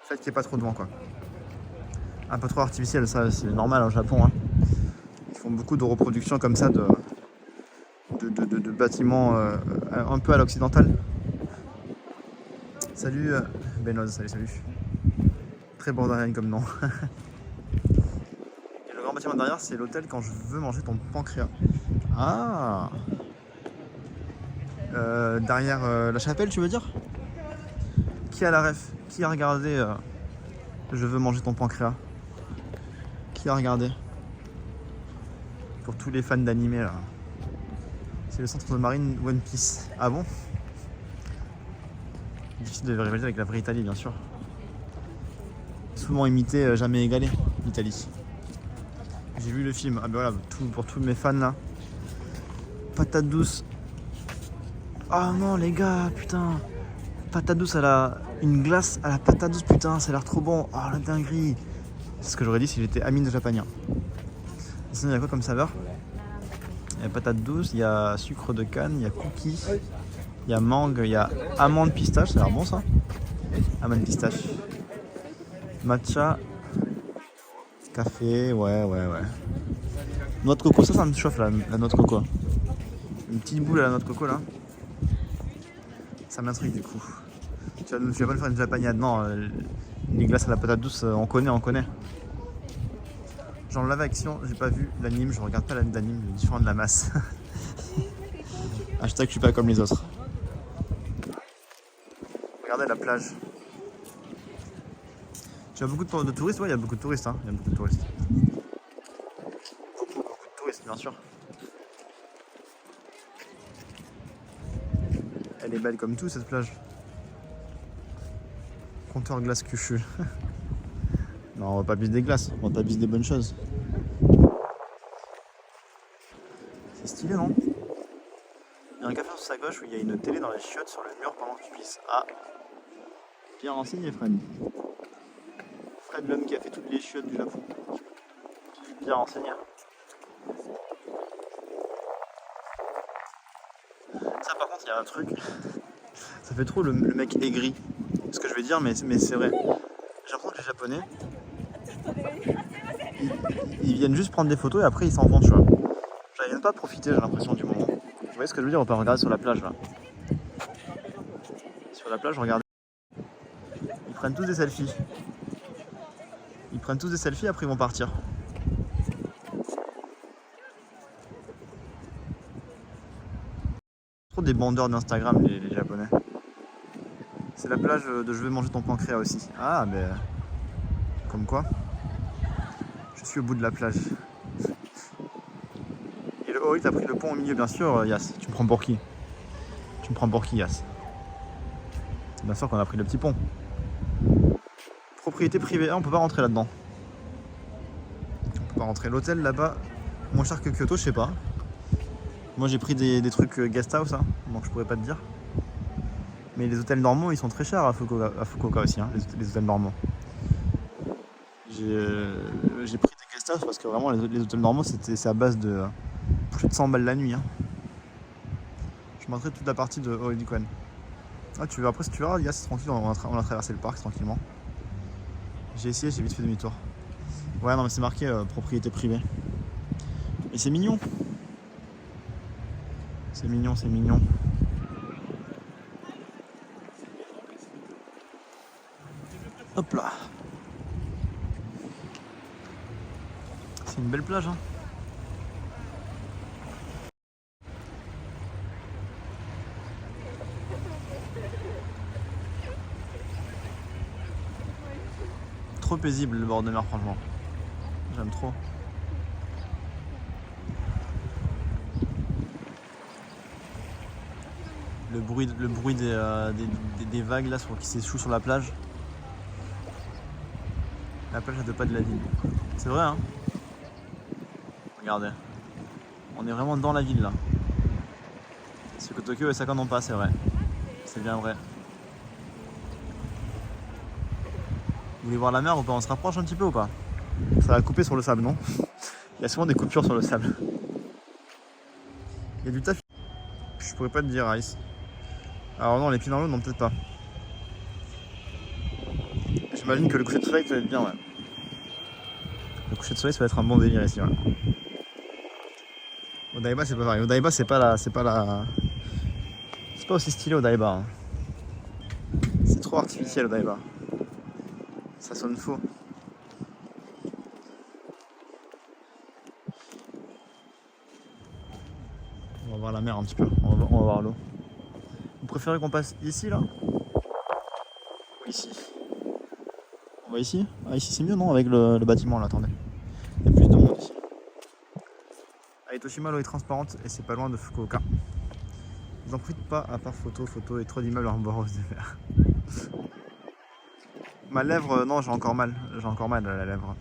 Faites qu'il n'y ait pas trop de vent, quoi. Un peu trop artificiel, ça c'est normal au Japon. Hein. Ils font beaucoup de reproductions comme ça de bâtiments un peu à l'occidental. Salut Benoz, salut. Très bordérienne comme nom. Et le grand bâtiment derrière, c'est l'hôtel quand je veux manger ton pancréas. Ah, derrière la chapelle, tu veux dire? Qui a la ref? Qui a regardé Je veux manger ton pancréas? Qui a regardé? Pour tous les fans d'animé là. C'est le centre de marine One Piece. Ah bon? Difficile de rivaliser avec la vraie Italie, bien sûr. Souvent imité, jamais égalé, l'Italie. J'ai vu le film. Ah ben voilà, pour tous mes fans là. Patate douce. Ah non les gars, putain. Patate douce une glace à la patate douce, putain, ça a l'air trop bon. Oh la dinguerie. C'est ce que j'aurais dit si j'étais Amine de Japania. Sinon, il y a quoi comme saveur? Il y a patate douce, il y a sucre de canne, il y a cookies, il y a mangue, il y a amande pistache, ça a l'air bon ça. Amande pistache. Matcha. Café, ouais. Noix de coco, ça me chauffe la noix de coco. Une petite boule à la noix de coco là. Ça m'intrigue du coup. Tu vas pas me faire une japanade, non. Les glaces à la patate douce, on connaît. Genre live action, j'ai pas vu l'anime, je regarde pas l'anime, il est différent de la masse. Hashtag je suis pas comme les autres. Regardez la plage. Tu as beaucoup de touristes? Ouais, il y a beaucoup de touristes, hein. Il y a beaucoup de touristes. Beaucoup de touristes, bien sûr. Elle est belle comme tout cette plage. Compteur glace cuchu. Non, on va pas bise des glaces, on va pas bise des bonnes choses. C'est stylé, non? Il y a un café sur sa gauche où il y a une télé dans les chiottes sur le mur pendant que tu pisses. Ah, bien renseigné, Fred. Fred, l'homme qui a fait toutes les chiottes du Japon. Bien renseigné. Ça, par contre, il y a un truc. Ça fait trop le mec aigri. Ce que je vais dire, mais c'est vrai. J'ai l'impression que les Japonais, ils viennent juste prendre des photos et après ils s'en vont, tu vois. Ils viennent pas profiter, j'ai l'impression, du moment. Vous voyez ce que je veux dire? On peut regarder sur la plage là. Sur la plage, regardez. Ils prennent tous des selfies. Après ils vont partir. Trop des bandeurs d'Instagram les Japonais. C'est la plage de Je vais manger ton pancréas aussi. Ah mais comme quoi. Je suis au bout de la plage. Et le oh, t'as pris le pont au milieu, bien sûr, Yas. Tu me prends pour qui? Yas? Bien sûr qu'on a pris le petit pont. Propriété privée. Ah, on peut pas rentrer là-dedans. On peut pas rentrer. L'hôtel là-bas, moins cher que Kyoto, je sais pas. Moi j'ai pris des trucs guest house, hein, donc je pourrais pas te dire. Mais les hôtels normaux, ils sont très chers à Fukuoka aussi, hein, les hôtels normaux. J'ai pris des guest house parce que vraiment les hôtels normaux, c'est à base de plus de 100 balles la nuit. Hein. Je montrerai toute la partie de Oedikon. Ah, après si tu verras, c'est tranquille, on a traversé le parc tranquillement. J'ai essayé, j'ai vite fait demi-tour. Ouais, non mais c'est marqué propriété privée. Et c'est mignon. C'est mignon. Hop là. C'est une belle plage, hein. Trop paisible le bord de mer, franchement. J'aime trop. Le bruit des vagues là qui s'échouent sur la plage. La plage à 2 pas de la ville. C'est vrai hein. Regardez. On est vraiment dans la ville là. Ce que Tokyo et Osaka n'ont pas, c'est vrai. C'est bien vrai. Vous voulez voir la mer ou pas? On se rapproche un petit peu ou pas? Ça va couper sur le sable, non? Il y a souvent des coupures sur le sable. Il y a du taf. Je pourrais pas te dire, Ice. Alors non, les pieds dans l'eau, non, peut-être pas. J'imagine que le coucher de soleil, ça va être bien, ouais. Le coucher de soleil, ça va être un bon délire ici, ouais. Odaiba, c'est pas pareil. Odaiba, c'est pas aussi stylé Odaiba. Hein. C'est trop artificiel Odaiba. Ça sonne faux. On va voir la mer un petit peu. On va voir l'eau. Vous préférez qu'on passe ici là? Ou ici? On va ici? Ah ici c'est mieux non? Avec le bâtiment là, attendez. Il y a plus de monde ici. À Itoshima l'eau est transparente et c'est pas loin de Fukuoka. Ils n'en profitent pas à part photo et trop d'immeubles en bord de fer. Ma lèvre, non j'ai encore mal à la lèvre.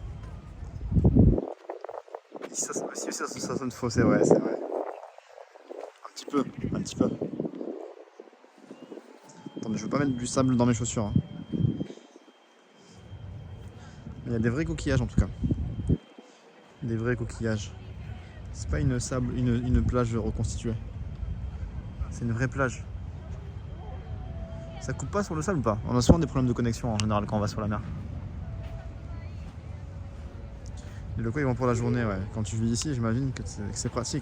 Ici ça sonne faux, c'est vrai. Un petit peu. Attendez, je veux pas mettre du sable dans mes chaussures. Hein. Il y a des vrais coquillages en tout cas. Des vrais coquillages. C'est pas une plage reconstituée. C'est une vraie plage. Ça coupe pas sur le sable ou pas? On a souvent des problèmes de connexion en général quand on va sur la mer. Les locaux ils vont pour la journée, ouais. Quand tu vis ici, j'imagine que c'est pratique.